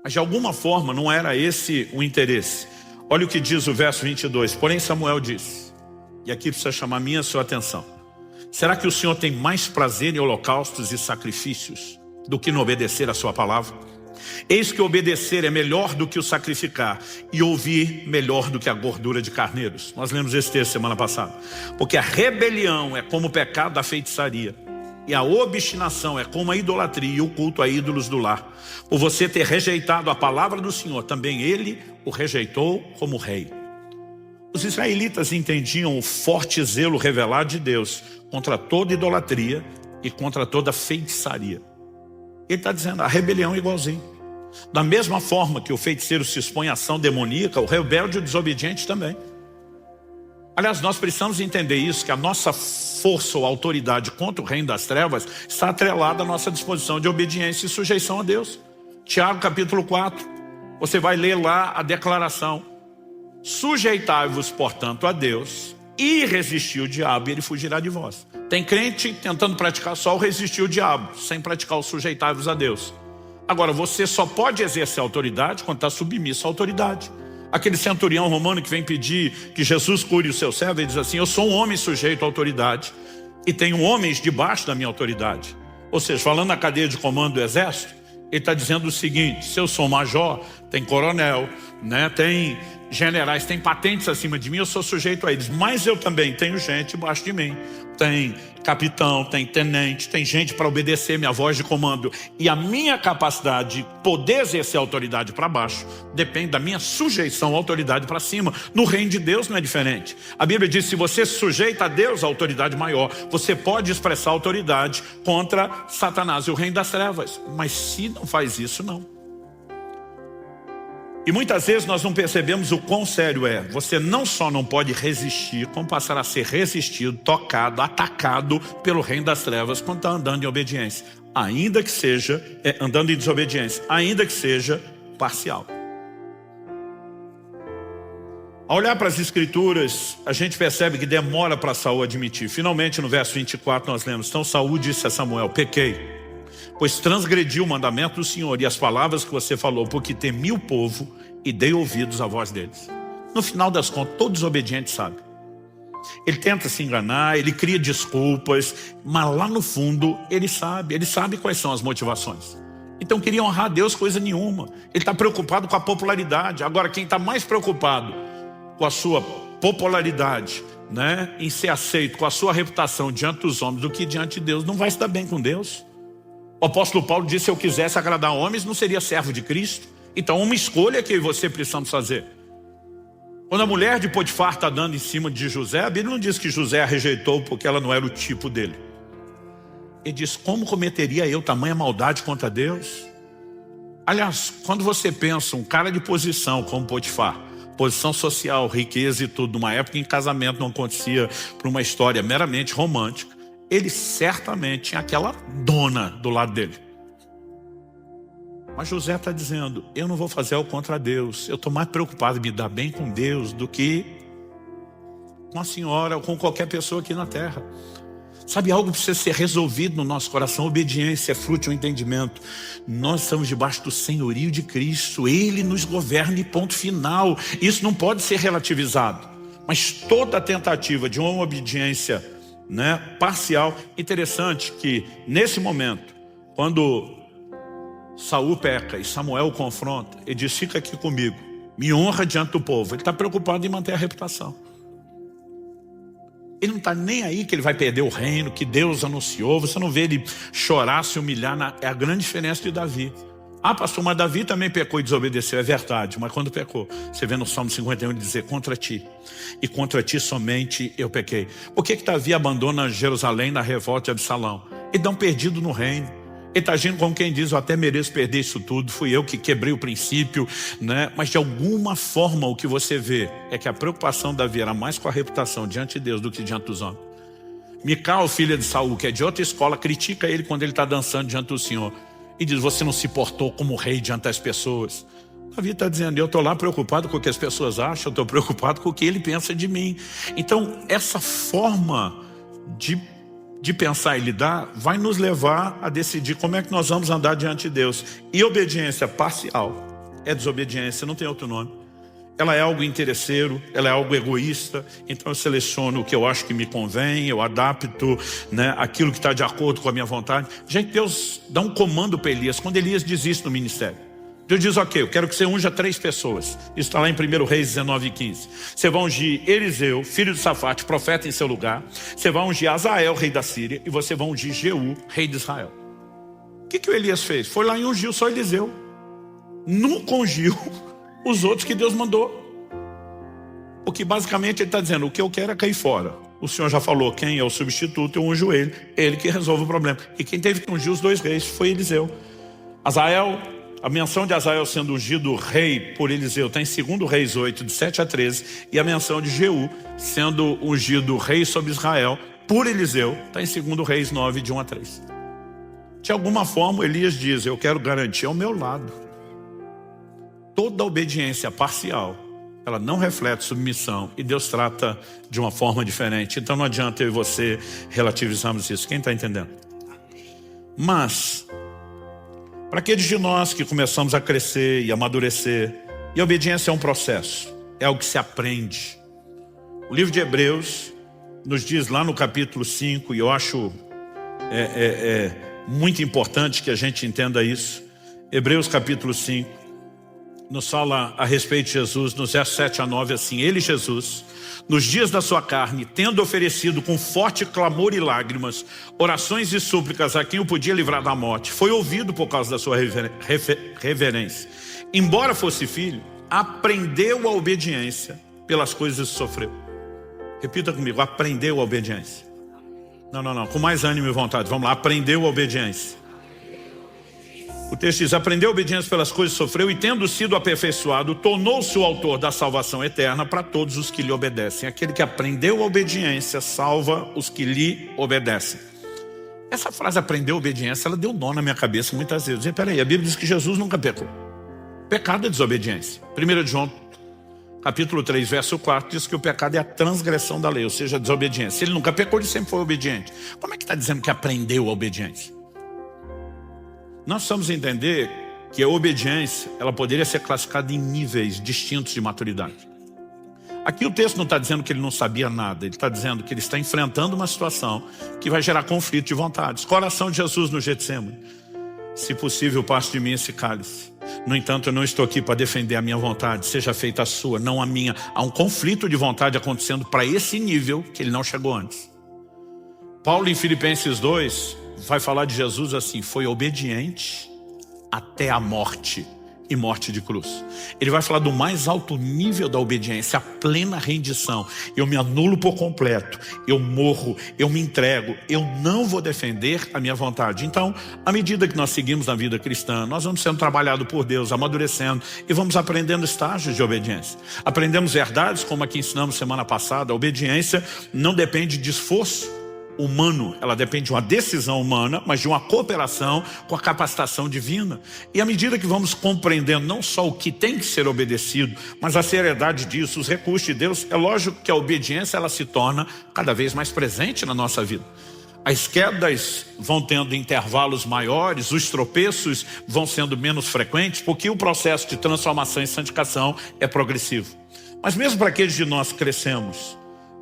Mas de alguma forma não era esse o interesse. Olha o que diz o verso 22. Porém Samuel disse, e aqui precisa chamar minha sua atenção, será que o Senhor tem mais prazer em holocaustos e sacrifícios do que no obedecer a sua palavra? Eis que obedecer é melhor do que o sacrificar, e ouvir melhor do que a gordura de carneiros. Nós lemos esse texto semana passada. Porque a rebelião é como o pecado da feitiçaria, e a obstinação é como a idolatria e o culto a ídolos do lar. Por você ter rejeitado a palavra do Senhor, também ele o rejeitou como rei. Os israelitas entendiam o forte zelo revelado de Deus contra toda idolatria e contra toda feitiçaria. Ele está dizendo, a rebelião é igualzinho. Da mesma forma que o feiticeiro se expõe à ação demoníaca, o rebelde e o desobediente também. Aliás, nós precisamos entender isso, que a nossa força ou autoridade contra o reino das trevas está atrelada à nossa disposição de obediência e sujeição a Deus. Tiago capítulo 4, você vai ler lá a declaração. Sujeitai-vos, portanto, a Deus e resistir o diabo e ele fugirá de vós. Tem crente tentando praticar só o resistir o diabo, sem praticar o sujeitai-vos a Deus. Agora, você só pode exercer autoridade quando está submisso à autoridade. Aquele centurião romano que vem pedir que Jesus cure o seu servo, ele diz assim, eu sou um homem sujeito à autoridade e tenho homens debaixo da minha autoridade. Ou seja, falando na cadeia de comando do exército, ele está dizendo o seguinte, se eu sou major, tem coronel, né, tem generais, tem patentes acima de mim, eu sou sujeito a eles. Mas eu também tenho gente embaixo de mim. Tem capitão, tem tenente, tem gente para obedecer minha voz de comando. E a minha capacidade de poder exercer a autoridade para baixo depende da minha sujeição à autoridade para cima. No reino de Deus não é diferente. A Bíblia diz, se você se sujeita a Deus, a autoridade maior, você pode expressar autoridade contra Satanás e o reino das trevas. Mas se não faz isso, não. E muitas vezes nós não percebemos o quão sério é. Você não só não pode resistir, como passar a ser resistido, tocado, atacado pelo reino das trevas quando está andando em obediência. Ainda que seja, andando em desobediência, ainda que seja parcial. Ao olhar para as escrituras, a gente percebe que demora para Saul admitir. Finalmente no verso 24 nós lemos, então Saul disse a Samuel, pequei, pois transgredi o mandamento do Senhor e as palavras que você falou, porque temi o povo e dei ouvidos à voz deles. No final das contas, todo desobediente sabe. Ele tenta se enganar, ele cria desculpas, mas lá no fundo ele sabe quais são as motivações. Então queria honrar a Deus coisa nenhuma. Ele está preocupado com a popularidade. Agora quem está mais preocupado com a sua popularidade, né, em ser aceito, com a sua reputação diante dos homens do que diante de Deus, não vai se dar bem com Deus. O apóstolo Paulo disse, se eu quisesse agradar homens, não seria servo de Cristo. Então uma escolha que você precisa fazer. Quando a mulher de Potifar está dando em cima de José, a Bíblia não diz que José a rejeitou porque ela não era o tipo dele. Ele diz, como cometeria eu tamanha maldade contra Deus? Aliás, quando você pensa um cara de posição como Potifar, posição social, riqueza e tudo, numa época em que casamento não acontecia por uma história meramente romântica, ele certamente tinha aquela dona do lado dele. Mas José está dizendo, eu não vou fazer algo contra Deus. Eu estou mais preocupado em me dar bem com Deus do que com a senhora ou com qualquer pessoa aqui na terra. Sabe, algo precisa ser resolvido no nosso coração. Obediência é fruto de um entendimento. Nós estamos debaixo do senhorio de Cristo. Ele nos governa e ponto final. Isso não pode ser relativizado. Mas toda tentativa de uma obediência, né, parcial. Interessante que nesse momento, quando Saul peca e Samuel o confronta, ele diz, fica aqui comigo, me honra diante do povo. Ele está preocupado em manter a reputação. Ele não está nem aí que ele vai perder o reino, que Deus anunciou. Você não vê ele chorar, se humilhar. É a grande diferença de Davi. Ah, pastor, mas Davi também pecou e desobedeceu. É verdade, mas quando pecou, você vê no Salmo 51 ele dizer, contra ti, e contra ti somente eu pequei. Por que Davi abandona Jerusalém na revolta de Absalão? Ele dá um perdido no reino. Ele está agindo como quem diz, eu até mereço perder isso tudo, fui eu que quebrei o princípio, né? Mas de alguma forma o que você vê é que a preocupação de Davi era mais com a reputação diante de Deus do que diante dos homens. Mical, filha de Saul, que é de outra escola, critica ele quando ele está dançando diante do Senhor. E diz, você não se portou como rei diante das pessoas. Davi está dizendo, eu estou lá preocupado com o que as pessoas acham, eu estou preocupado com o que ele pensa de mim. Então essa forma de pensar e lidar, vai nos levar a decidir como é que nós vamos andar diante de Deus. E obediência parcial é desobediência, não tem outro nome. Ela é algo interesseiro, ela é algo egoísta, então eu seleciono o que eu acho que me convém, eu adapto, né, aquilo que está de acordo com a minha vontade. Gente, Deus dá um comando para Elias, quando Elias diz isso no ministério. Deus diz, ok, eu quero que você unja 3 pessoas. Isso está lá em 1 Reis 19:15. Você vai ungir Eliseu, filho de Safate, profeta em seu lugar. Você vai ungir Azael, rei da Síria. E você vai ungir Jeú, rei de Israel. O que o Elias fez? Foi lá e ungiu só Eliseu. Nunca ungiu os outros que Deus mandou. Porque basicamente ele está dizendo, o que eu quero é cair fora. O Senhor já falou, quem é o substituto, eu unjo ele. Ele que resolve o problema. E quem teve que ungir os 2 reis foi Eliseu. Azael, a menção de Azael sendo ungido rei por Eliseu está em 2 Reis 8, de 7 a 13. E a menção de Jeú sendo ungido rei sobre Israel por Eliseu está em 2 Reis 9, de 1 a 3. De alguma forma Elias diz, eu quero garantir ao meu lado. Toda obediência parcial, ela não reflete submissão e Deus trata de uma forma diferente. Então não adianta eu e você relativizarmos isso. Quem está entendendo? Mas, para aqueles de nós que começamos a crescer e amadurecer, e a obediência é um processo, é algo que se aprende. O livro de Hebreus nos diz lá no capítulo 5, e eu acho muito importante que a gente entenda isso. Hebreus capítulo 5. Nos fala a respeito de Jesus, nos versos 7 a 9, assim, ele, Jesus, nos dias da sua carne, tendo oferecido com forte clamor e lágrimas, orações e súplicas a quem o podia livrar da morte, foi ouvido por causa da sua reverência. Embora fosse filho, aprendeu a obediência pelas coisas que sofreu. Repita comigo, aprendeu a obediência. Não, com mais ânimo e vontade, vamos lá, aprendeu a obediência. O texto diz, aprendeu a obediência pelas coisas que sofreu e tendo sido aperfeiçoado, tornou-se o autor da salvação eterna para todos os que lhe obedecem. Aquele que aprendeu a obediência salva os que lhe obedecem. Essa frase aprendeu a obediência, ela deu nó na minha cabeça muitas vezes. Eu dizia, peraí, a Bíblia diz que Jesus nunca pecou. Pecado é desobediência. 1 João, capítulo 3, verso 4, diz que o pecado é a transgressão da lei, ou seja, a desobediência. Se ele nunca pecou, ele sempre foi obediente. Como é que está dizendo que aprendeu a obediência? Nós precisamos entender que a obediência, ela poderia ser classificada em níveis distintos de maturidade. Aqui o texto não está dizendo que ele não sabia nada, ele está dizendo que ele está enfrentando uma situação que vai gerar conflito de vontades. Coração de Jesus no Getsemane. Se possível, passe de mim esse cálice. No entanto, eu não estou aqui para defender a minha vontade, seja feita a sua, não a minha. Há um conflito de vontade acontecendo para esse nível que ele não chegou antes. Paulo em Filipenses 2... vai falar de Jesus assim, foi obediente até a morte e morte de cruz. Ele vai falar do mais alto nível da obediência, a plena rendição. Eu me anulo por completo, eu morro, eu me entrego, eu não vou defender a minha vontade. Então, à medida que nós seguimos na vida cristã, nós vamos sendo trabalhados por Deus, amadurecendo e vamos aprendendo estágios de obediência. Aprendemos verdades, como aqui ensinamos semana passada, a obediência não depende de esforço humano, ela depende de uma decisão humana, mas de uma cooperação com a capacitação divina. E à medida que vamos compreendendo não só o que tem que ser obedecido, mas a seriedade disso, os recursos de Deus, é lógico que a obediência ela se torna cada vez mais presente na nossa vida. As quedas vão tendo intervalos maiores, os tropeços vão sendo menos frequentes, porque o processo de transformação e santificação é progressivo. Mas mesmo para aqueles de nós que crescemos,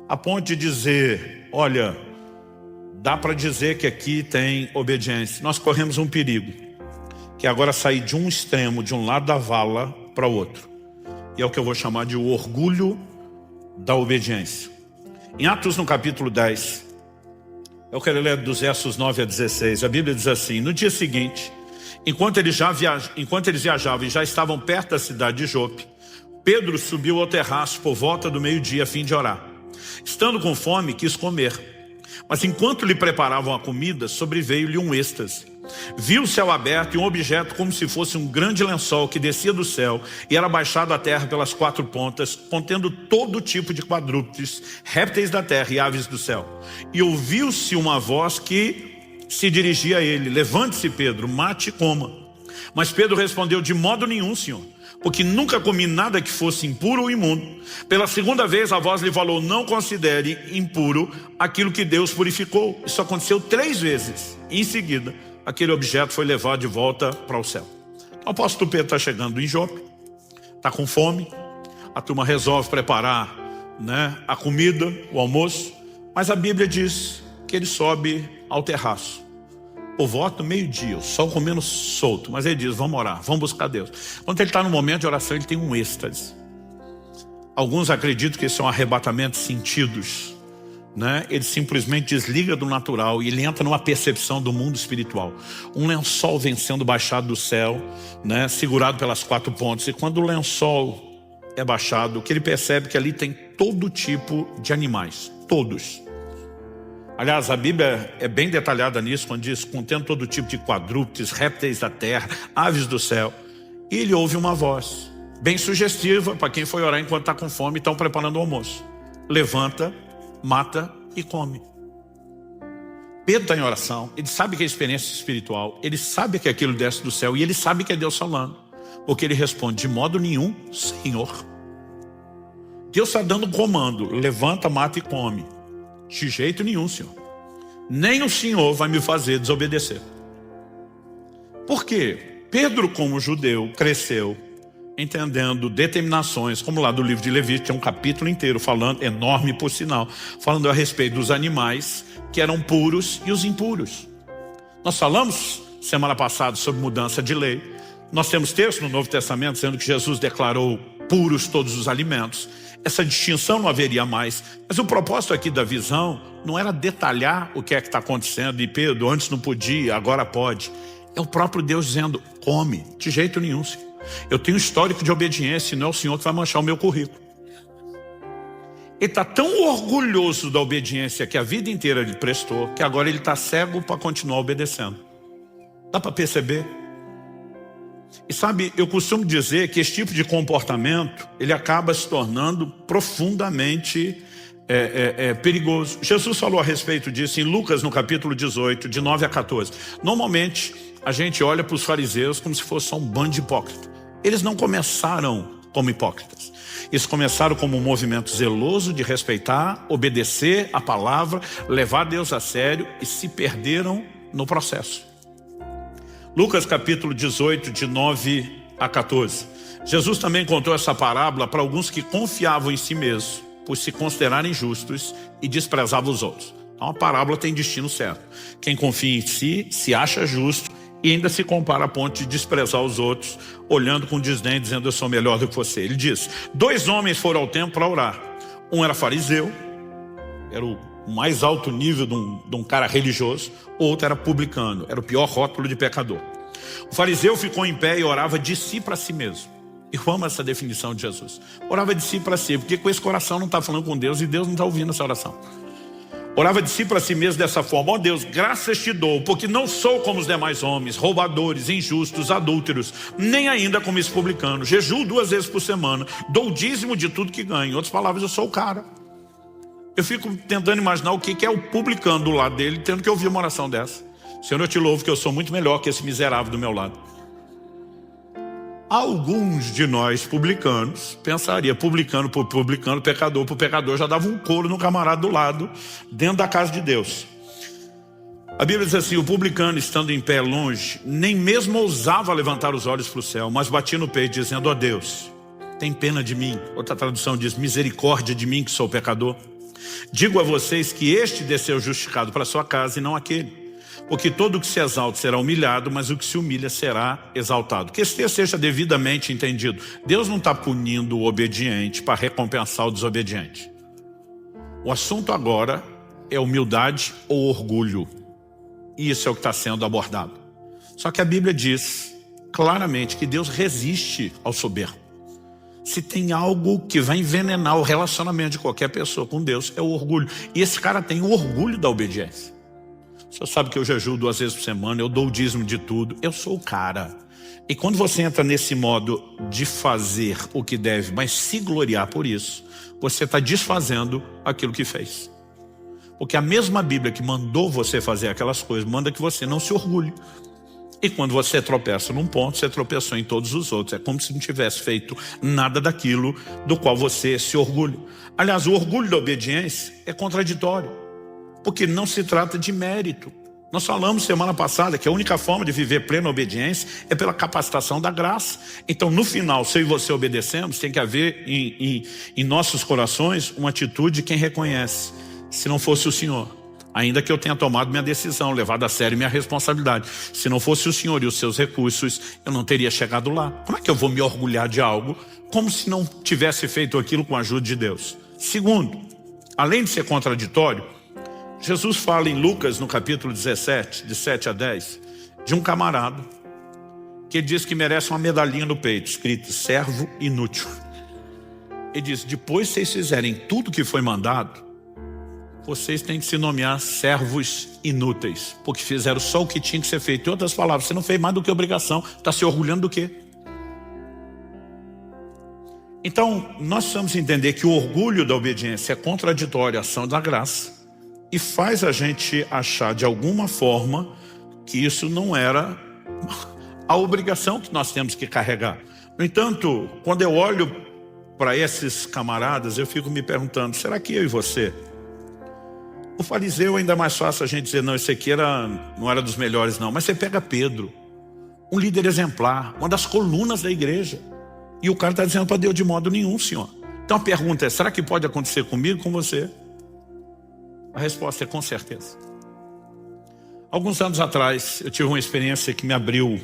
a ponto de dizer, olha, dá para dizer que aqui tem obediência. Nós corremos um perigo, que é agora sair de um extremo, de um lado da vala para o outro. E é o que eu vou chamar de o orgulho da obediência. Em Atos no capítulo 10, eu quero ler dos versos 9 a 16. A Bíblia diz assim, no dia seguinte, enquanto eles viajavam e já estavam perto da cidade de Jope, Pedro subiu ao terraço por volta do meio-dia a fim de orar. Estando com fome, quis comer. Mas enquanto lhe preparavam a comida, sobreveio-lhe um êxtase. Viu o céu aberto e um objeto como se fosse um grande lençol que descia do céu e era baixado à terra pelas 4 pontas, contendo todo tipo de quadrúpedes, répteis da terra e aves do céu. E ouviu-se uma voz que se dirigia a ele, levante-se Pedro, mate e coma. Mas Pedro respondeu, de modo nenhum, Senhor, porque nunca comi nada que fosse impuro ou imundo. Pela segunda vez a voz lhe falou, não considere impuro aquilo que Deus purificou. Isso aconteceu 3 vezes. Em seguida, aquele objeto foi levado de volta para o céu. O apóstolo Pedro está chegando em Jope, está com fome, a turma resolve preparar, a comida, o almoço, mas a Bíblia diz que ele sobe ao terraço por volta do meio-dia, o sol comendo solto. Mas ele diz, vamos orar, vamos buscar Deus. Quando ele está no momento de oração, ele tem um êxtase. Alguns acreditam que esse é um arrebatamento de sentidos, né? Ele simplesmente desliga do natural e ele entra numa percepção do mundo espiritual. Um lençol vem sendo baixado do céu, né? Segurado pelas 4 pontas. E quando o lençol é baixado, o que ele percebe é que ali tem todo tipo de animais, todos. Aliás, a Bíblia é bem detalhada nisso, quando diz, contendo todo tipo de quadrúpedes, répteis da terra, aves do céu. E ele ouve uma voz, bem sugestiva para quem foi orar enquanto está com fome e estão preparando o almoço. Levanta, mata e come. Pedro está em oração, ele sabe que é experiência espiritual, ele sabe que aquilo desce do céu e ele sabe que é Deus falando. Porque ele responde, de modo nenhum, Senhor. Deus está dando um comando, levanta, mata e come. De jeito nenhum, Senhor. Nem o Senhor vai me fazer desobedecer. Por quê? Pedro, como judeu, cresceu entendendo determinações, como lá do livro de Levítico, tem um capítulo inteiro falando, enorme por sinal, falando a respeito dos animais que eram puros e os impuros. Nós falamos semana passada sobre mudança de lei. Nós temos texto no Novo Testamento dizendo que Jesus declarou puros todos os alimentos. Essa distinção não haveria mais. Mas o propósito aqui da visão não era detalhar o que é que está acontecendo. E Pedro, antes não podia, agora pode. É o próprio Deus dizendo, come, de jeito nenhum, Senhor. Eu tenho histórico de obediência e não é o Senhor que vai manchar o meu currículo. Ele está tão orgulhoso da obediência que a vida inteira ele prestou, que agora ele está cego para continuar obedecendo. Dá para perceber? E sabe, eu costumo dizer que esse tipo de comportamento, ele acaba se tornando profundamente perigoso. Jesus falou a respeito disso em Lucas, no capítulo 18, de 9 a 14. Normalmente, a gente olha para os fariseus como se fosse só um bando de hipócritas. Eles não começaram como hipócritas. Eles começaram como um movimento zeloso de respeitar, obedecer a palavra, levar Deus a sério e se perderam no processo. Lucas capítulo 18, de 9 a 14. Jesus também contou essa parábola para alguns que confiavam em si mesmos, por se considerarem justos e desprezavam os outros. Então a parábola tem destino certo. Quem confia em si, se acha justo e ainda se compara a ponto de desprezar os outros, olhando com desdém, dizendo eu sou melhor do que você. Ele diz, 2 homens foram ao templo para orar. Um era fariseu, era o mais alto nível de um cara religioso. O outro era publicano, era o pior rótulo de pecador. O fariseu ficou em pé e orava de si para si mesmo. Eu amo essa definição de Jesus. Orava de si para si, porque com esse coração não está falando com Deus e Deus não está ouvindo essa oração. Orava de si para si mesmo dessa forma, ó Deus, graças te dou, porque não sou como os demais homens, roubadores, injustos, adúlteros, nem ainda como esse publicano. Jejuo 2 vezes por semana, dou o dízimo de tudo que ganho. Em outras palavras, eu sou o cara. Eu fico tentando imaginar o que é o publicano do lado dele, tendo que ouvir uma oração dessa. Senhor, eu te louvo que eu sou muito melhor que esse miserável do meu lado. Alguns de nós publicanos pensaria, publicano por publicano, pecador por pecador, já dava um couro no camarada do lado, dentro da casa de Deus. A Bíblia diz assim, o publicano estando em pé longe, nem mesmo ousava levantar os olhos para o céu, mas batia no peito dizendo, ó Deus, tem pena de mim. Outra tradução diz, misericórdia de mim que sou pecador. Digo a vocês que este desceu justificado para sua casa e não aquele. Porque todo o que se exalta será humilhado, mas o que se humilha será exaltado. Que esse texto seja devidamente entendido. Deus não está punindo o obediente para recompensar o desobediente. O assunto agora é humildade ou orgulho. E isso é o que está sendo abordado. Só que a Bíblia diz claramente que Deus resiste ao soberbo. Se tem algo que vai envenenar o relacionamento de qualquer pessoa com Deus, é o orgulho. E esse cara tem o orgulho da obediência. O senhor sabe que eu jejuo 2 vezes por semana, eu dou o dízimo de tudo, eu sou o cara. E quando você entra nesse modo de fazer o que deve, mas se gloriar por isso, você está desfazendo aquilo que fez. Porque a mesma Bíblia que mandou você fazer aquelas coisas, manda que você não se orgulhe. E quando você tropeça num ponto, você tropeçou em todos os outros. É como se não tivesse feito nada daquilo do qual você se orgulha. Aliás, o orgulho da obediência é contraditório. Porque não se trata de mérito. Nós falamos semana passada que a única forma de viver plena obediência é pela capacitação da graça. Então no final, se eu e você obedecemos, tem que haver em nossos corações uma atitude de quem reconhece. Se não fosse o Senhor, Ainda que eu tenha tomado minha decisão, levado a sério minha responsabilidade. Se não fosse o Senhor e os seus recursos, eu não teria chegado lá. Como é que eu vou me orgulhar de algo como se não tivesse feito aquilo com a ajuda de Deus? Segundo, além de ser contraditório, Jesus fala em Lucas, no capítulo 17, de 7 a 10, de um camarada que diz que merece uma medalhinha no peito, escrito servo inútil. Ele diz, depois que vocês fizerem tudo que foi mandado, vocês têm que se nomear servos inúteis, porque fizeram só o que tinha que ser feito. Em outras palavras, você não fez mais do que obrigação, está se orgulhando do quê? Então, nós precisamos entender que o orgulho da obediência é contraditório à ação da graça e faz a gente achar de alguma forma que isso não era a obrigação que nós temos que carregar. No entanto, quando eu olho para esses camaradas, eu fico me perguntando, será que eu e você? O fariseu ainda é mais fácil a gente dizer, não, esse aqui não era dos melhores não, mas você pega Pedro, um líder exemplar, uma das colunas da igreja, e o cara está dizendo para Deus de modo nenhum, Senhor. Então a pergunta é, será que pode acontecer comigo, com você? A resposta é com certeza. Alguns anos atrás, eu tive uma experiência que me abriu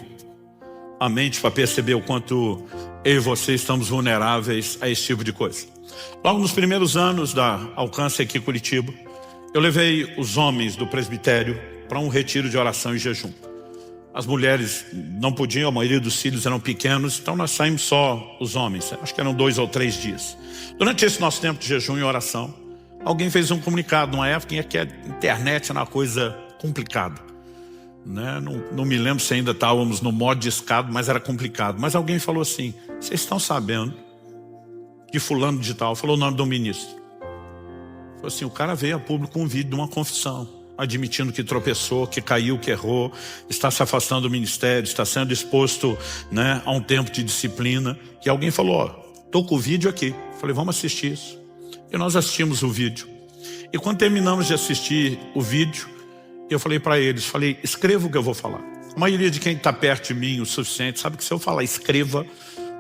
a mente para perceber o quanto eu e você estamos vulneráveis a esse tipo de coisa. Logo nos primeiros anos da Alcance aqui em Curitiba, eu levei os homens do presbitério para um retiro de oração e jejum. As mulheres não podiam, a maioria dos filhos eram pequenos, então nós saímos só os homens, acho que eram 2 ou 3 dias. Durante esse nosso tempo de jejum e oração, alguém fez um comunicado numa época em que a internet era uma coisa complicada, né? Não me lembro se ainda estávamos no modo de escada, mas era complicado. Mas alguém falou assim, vocês estão sabendo que fulano de tal, falou o nome do ministro. Falou assim, o cara veio a público um vídeo de uma confissão, admitindo que tropeçou, que caiu, que errou, está se afastando do ministério, está sendo exposto, né, a um tempo de disciplina. E alguém falou, ó, tô com o vídeo aqui. Falei, vamos assistir isso. E nós assistimos o vídeo. E quando terminamos de assistir o vídeo, eu falei para eles, falei, escreva o que eu vou falar. A maioria de quem está perto de mim o suficiente sabe que se eu falar escreva,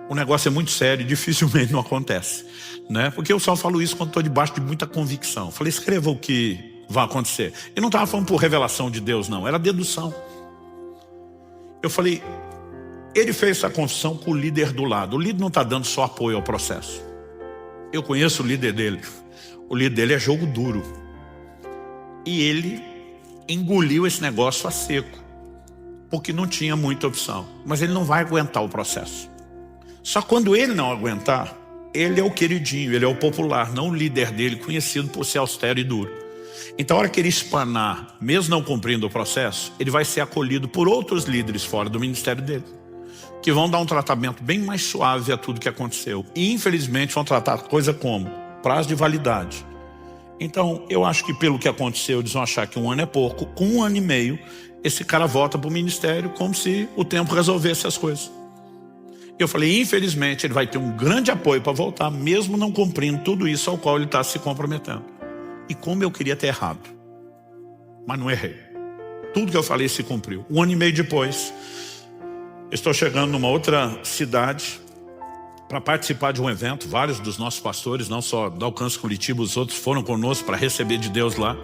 o negócio é muito sério e dificilmente não acontece, né? Porque eu só falo isso quando estou debaixo de muita convicção. Falei, escreva o que vai acontecer. E não estava falando por revelação de Deus, não, era dedução. Eu falei, ele fez essa confissão com o líder do lado. O líder não está dando só apoio ao processo. Eu conheço o líder dele. O líder dele é jogo duro. E ele engoliu esse negócio a seco, porque não tinha muita opção. Mas ele não vai aguentar o processo. Só quando ele não aguentar, ele é o queridinho, ele é o popular, não o líder dele, conhecido por ser austero e duro. Então a hora que ele espanar, mesmo não cumprindo o processo, ele vai ser acolhido por outros líderes fora do ministério dele, que vão dar um tratamento bem mais suave a tudo que aconteceu. E infelizmente vão tratar coisa como prazo de validade. Então eu acho que pelo que aconteceu, eles vão achar que 1 ano é pouco. Com 1 ano e meio, esse cara volta para o ministério como se o tempo resolvesse as coisas. Eu falei, infelizmente ele vai ter um grande apoio para voltar, mesmo não cumprindo tudo isso ao qual ele está se comprometendo. E como eu queria ter errado, mas não errei. Tudo que eu falei se cumpriu. 1 ano e meio depois, estou chegando numa outra cidade para participar de um evento. Vários dos nossos pastores, não só do Alcance Curitiba, os outros foram conosco para receber de Deus lá.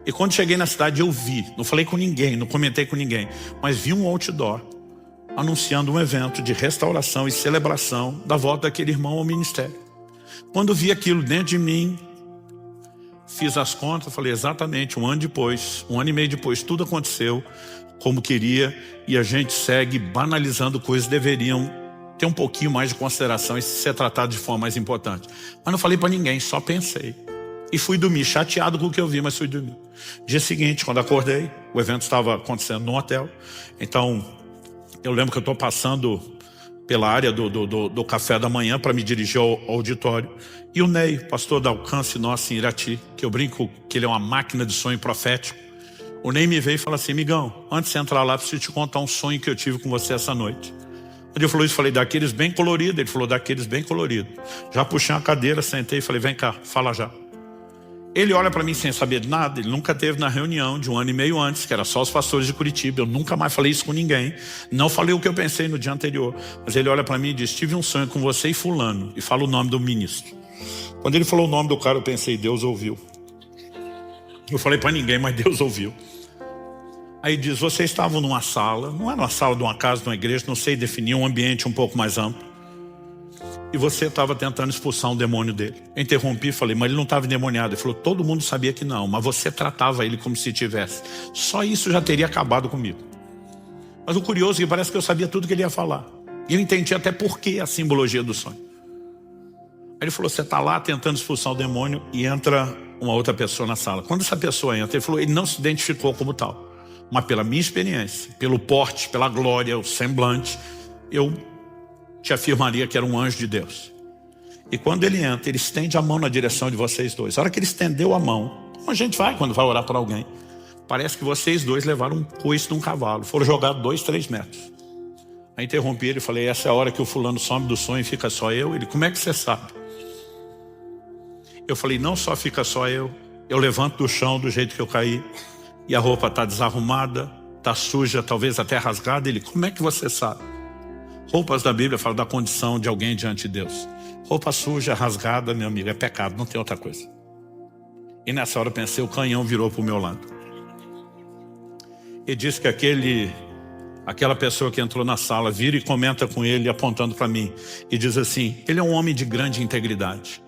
E quando cheguei na cidade eu vi, não falei com ninguém, não comentei com ninguém, mas vi um outdoor anunciando um evento de restauração e celebração da volta daquele irmão ao ministério. Quando vi aquilo dentro de mim, fiz as contas, falei exatamente 1 ano depois, 1 ano e meio depois, tudo aconteceu como queria e a gente segue banalizando coisas que deveriam ter um pouquinho mais de consideração e ser tratado de forma mais importante. Mas não falei para ninguém, só pensei. E fui dormir, chateado com o que eu vi, mas fui dormir. Dia seguinte, quando acordei, o evento estava acontecendo num hotel. Então, eu lembro que eu estou passando pela área do café da manhã para me dirigir ao auditório. E o Ney, pastor da Alcance nosso em Irati, que eu brinco que ele é uma máquina de sonho profético. O Ney me veio e falou assim, amigão, antes de entrar lá, preciso te contar um sonho que eu tive com você essa noite. Quando eu falei isso, falei, daqueles bem coloridos. Ele falou, daqueles bem coloridos. Já puxei uma cadeira, sentei e falei, vem cá, fala já. Ele olha para mim sem saber de nada. Ele nunca teve na reunião de 1 ano e meio antes, que era só os pastores de Curitiba. Eu nunca mais falei isso com ninguém. Não falei o que eu pensei no dia anterior. Mas ele olha para mim e diz, tive um sonho com você e fulano. E fala o nome do ministro. Quando ele falou o nome do cara, eu pensei, Deus ouviu. Eu falei para ninguém, mas Deus ouviu. Aí diz, vocês estavam numa sala, não era uma sala de uma casa, de uma igreja, não sei definir, um ambiente um pouco mais amplo. E você estava tentando expulsar um demônio dele. Eu interrompi e falei, mas ele não estava endemoniado. Ele falou, todo mundo sabia que não, mas você tratava ele como se tivesse. Só isso já teria acabado comigo. Mas o curioso é que parece que eu sabia tudo que ele ia falar. E eu entendi até por que a simbologia do sonho. Aí ele falou, você está lá tentando expulsar o demônio e entra uma outra pessoa na sala. Quando essa pessoa entra, ele falou, ele não se identificou como tal. Mas pela minha experiência, pelo porte, pela glória, o semblante, eu te afirmaria que era um anjo de Deus. E quando ele entra, ele estende a mão na direção de vocês dois. A hora que ele estendeu a mão, como a gente vai quando vai orar por alguém, parece que vocês dois levaram um coice de um cavalo, foram jogados 2, 3 metros. Aí interrompi ele e falei, essa é a hora que o fulano some do sonho e fica só eu. Ele, como é que você sabe? Eu falei, não só fica só eu levanto do chão do jeito que eu caí, e a roupa está desarrumada, está suja, talvez até rasgada. Ele, como é que você sabe? Roupas da Bíblia falam da condição de alguém diante de Deus. Roupa suja, rasgada, meu amigo, é pecado, não tem outra coisa. E nessa hora eu pensei, o canhão virou para o meu lado. E disse que aquela pessoa que entrou na sala vira e comenta com ele, apontando para mim, e diz assim, ele é um homem de grande integridade.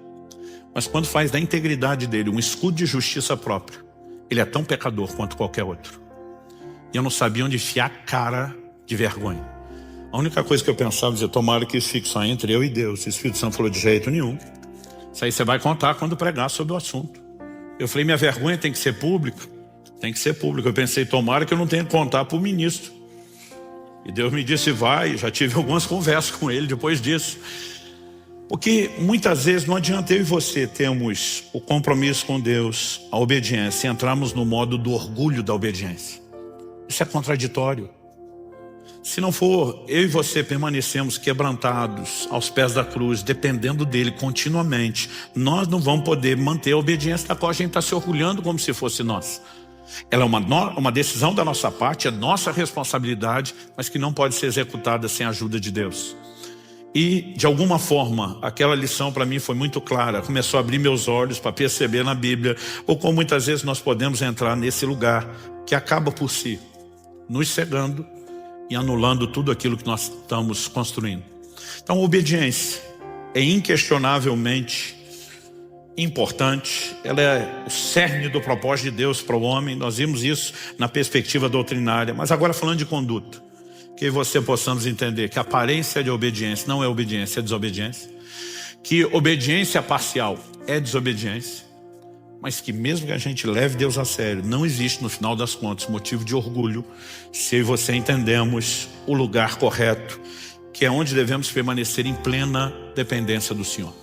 Mas quando faz da integridade dele um escudo de justiça própria, ele é tão pecador quanto qualquer outro. E eu não sabia onde enfiar a cara de vergonha. A única coisa que eu pensava, dizia, tomara que isso fique só entre eu e Deus. E o Espírito Santo falou, de jeito nenhum. Isso aí você vai contar quando pregar sobre o assunto. Eu falei, minha vergonha tem que ser pública? Tem que ser pública. Eu pensei, tomara que eu não tenha que contar para o ministro. E Deus me disse, vai. Já tive algumas conversas com ele depois disso. Porque muitas vezes não adianta eu e você termos o compromisso com Deus, a obediência, e entrarmos no modo do orgulho da obediência. Isso é contraditório. Se não for, eu e você permanecemos quebrantados aos pés da cruz, dependendo dele continuamente, nós não vamos poder manter a obediência da qual a gente está se orgulhando como se fosse nossa. Ela é uma decisão da nossa parte, é nossa responsabilidade, mas que não pode ser executada sem a ajuda de Deus. E, de alguma forma, aquela lição para mim foi muito clara. Começou a abrir meus olhos para perceber na Bíblia, ou como muitas vezes nós podemos entrar nesse lugar que acaba por si, nos cegando e anulando tudo aquilo que nós estamos construindo. Então, a obediência é inquestionavelmente importante. Ela é o cerne do propósito de Deus para o homem. Nós vimos isso na perspectiva doutrinária. Mas agora falando de conduta, que você possamos entender que a aparência de obediência não é obediência, é desobediência. Que obediência parcial é desobediência. Mas que mesmo que a gente leve Deus a sério, não existe no final das contas motivo de orgulho se eu e você entendemos o lugar correto, que é onde devemos permanecer em plena dependência do Senhor.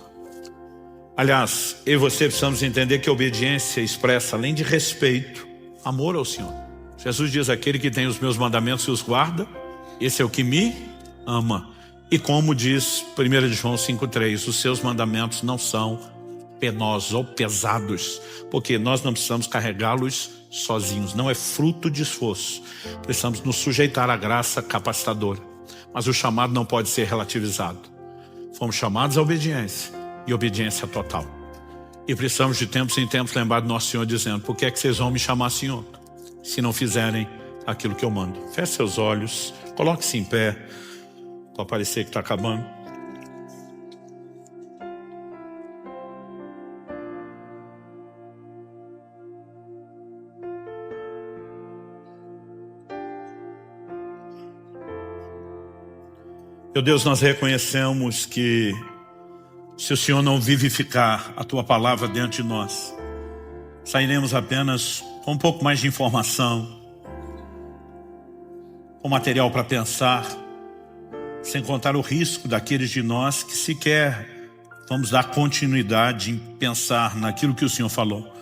Aliás, eu e você precisamos entender que a obediência expressa, além de respeito, amor ao Senhor. Jesus diz, aquele que tem os meus mandamentos e os guarda, esse é o que me ama. E como diz 1 João 5,3, os seus mandamentos não são penosos ou pesados, porque nós não precisamos carregá-los sozinhos, não é fruto de esforço. Precisamos nos sujeitar à graça capacitadora. Mas o chamado não pode ser relativizado. Fomos chamados à obediência, e obediência total. E precisamos de tempos em tempos lembrar do nosso Senhor dizendo, por que é que vocês vão me chamar Senhor, se não fizerem aquilo que eu mando? Feche seus olhos, coloque-se em pé, para parecer que está acabando. Meu Deus, nós reconhecemos que se o Senhor não vivificar a Tua palavra dentro de nós, sairemos apenas com um pouco mais de informação, com material para pensar, sem contar o risco daqueles de nós que sequer vamos dar continuidade em pensar naquilo que o Senhor falou.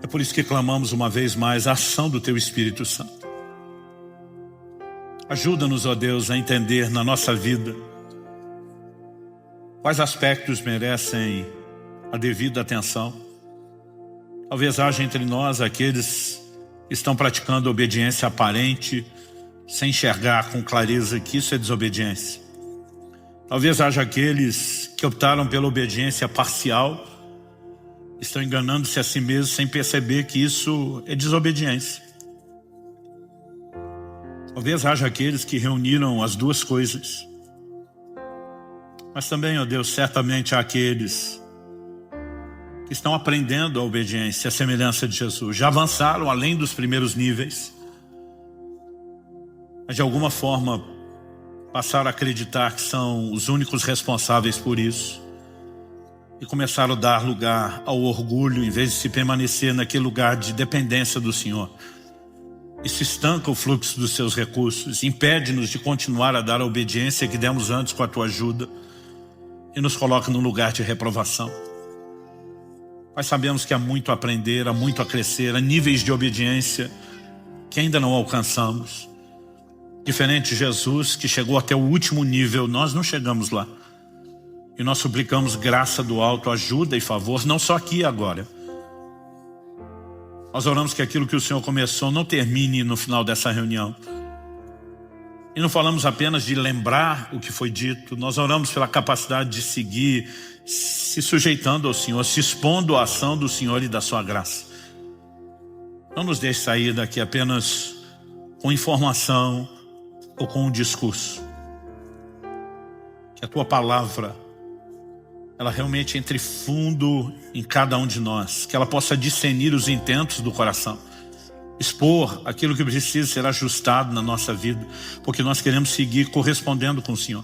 É por isso que clamamos uma vez mais a ação do Teu Espírito Santo. Ajuda-nos, ó Deus, a entender na nossa vida quais aspectos merecem a devida atenção. Talvez haja entre nós aqueles que estão praticando obediência aparente, sem enxergar com clareza que isso é desobediência. Talvez haja aqueles que optaram pela obediência parcial, estão enganando-se a si mesmos sem perceber que isso é desobediência. Talvez haja aqueles que reuniram as duas coisas. Mas também, ó Deus, certamente há aqueles que estão aprendendo a obediência, a semelhança de Jesus. Já avançaram além dos primeiros níveis. Mas de alguma forma passaram a acreditar que são os únicos responsáveis por isso. E começaram a dar lugar ao orgulho, em vez de se permanecer naquele lugar de dependência do Senhor. Isso estanca o fluxo dos seus recursos, impede-nos de continuar a dar a obediência que demos antes com a tua ajuda e nos coloca num lugar de reprovação. Mas sabemos que há muito a aprender, há muito a crescer, há níveis de obediência que ainda não alcançamos. Diferente de Jesus, que chegou até o último nível, nós não chegamos lá. E nós suplicamos graça do alto, ajuda e favor, não só aqui e agora. Nós oramos que aquilo que o Senhor começou não termine no final dessa reunião. E não falamos apenas de lembrar o que foi dito, nós oramos pela capacidade de seguir, se sujeitando ao Senhor, se expondo à ação do Senhor e da sua graça. Não nos deixe sair daqui apenas com informação ou com um discurso. Que a tua palavra, ela realmente entre fundo em cada um de nós, que ela possa discernir os intentos do coração, expor aquilo que precisa ser ajustado na nossa vida, porque nós queremos seguir correspondendo com o Senhor.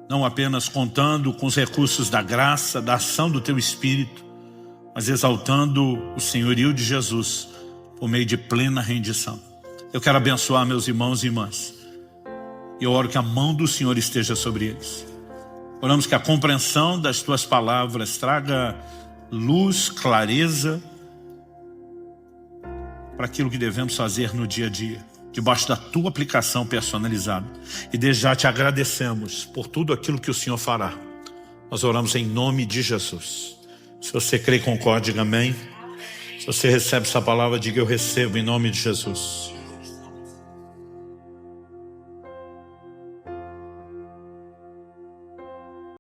Não apenas contando com os recursos da graça, da ação do teu Espírito, mas exaltando o senhorio de Jesus por meio de plena rendição. Eu quero abençoar meus irmãos e irmãs. E eu oro que a mão do Senhor esteja sobre eles. Oramos que a compreensão das tuas palavras traga luz, clareza para aquilo que devemos fazer no dia a dia, debaixo da tua aplicação personalizada. E desde já te agradecemos por tudo aquilo que o Senhor fará. Nós oramos em nome de Jesus. Se você crê e concorda, diga amém. Se você recebe essa palavra, diga eu recebo em nome de Jesus.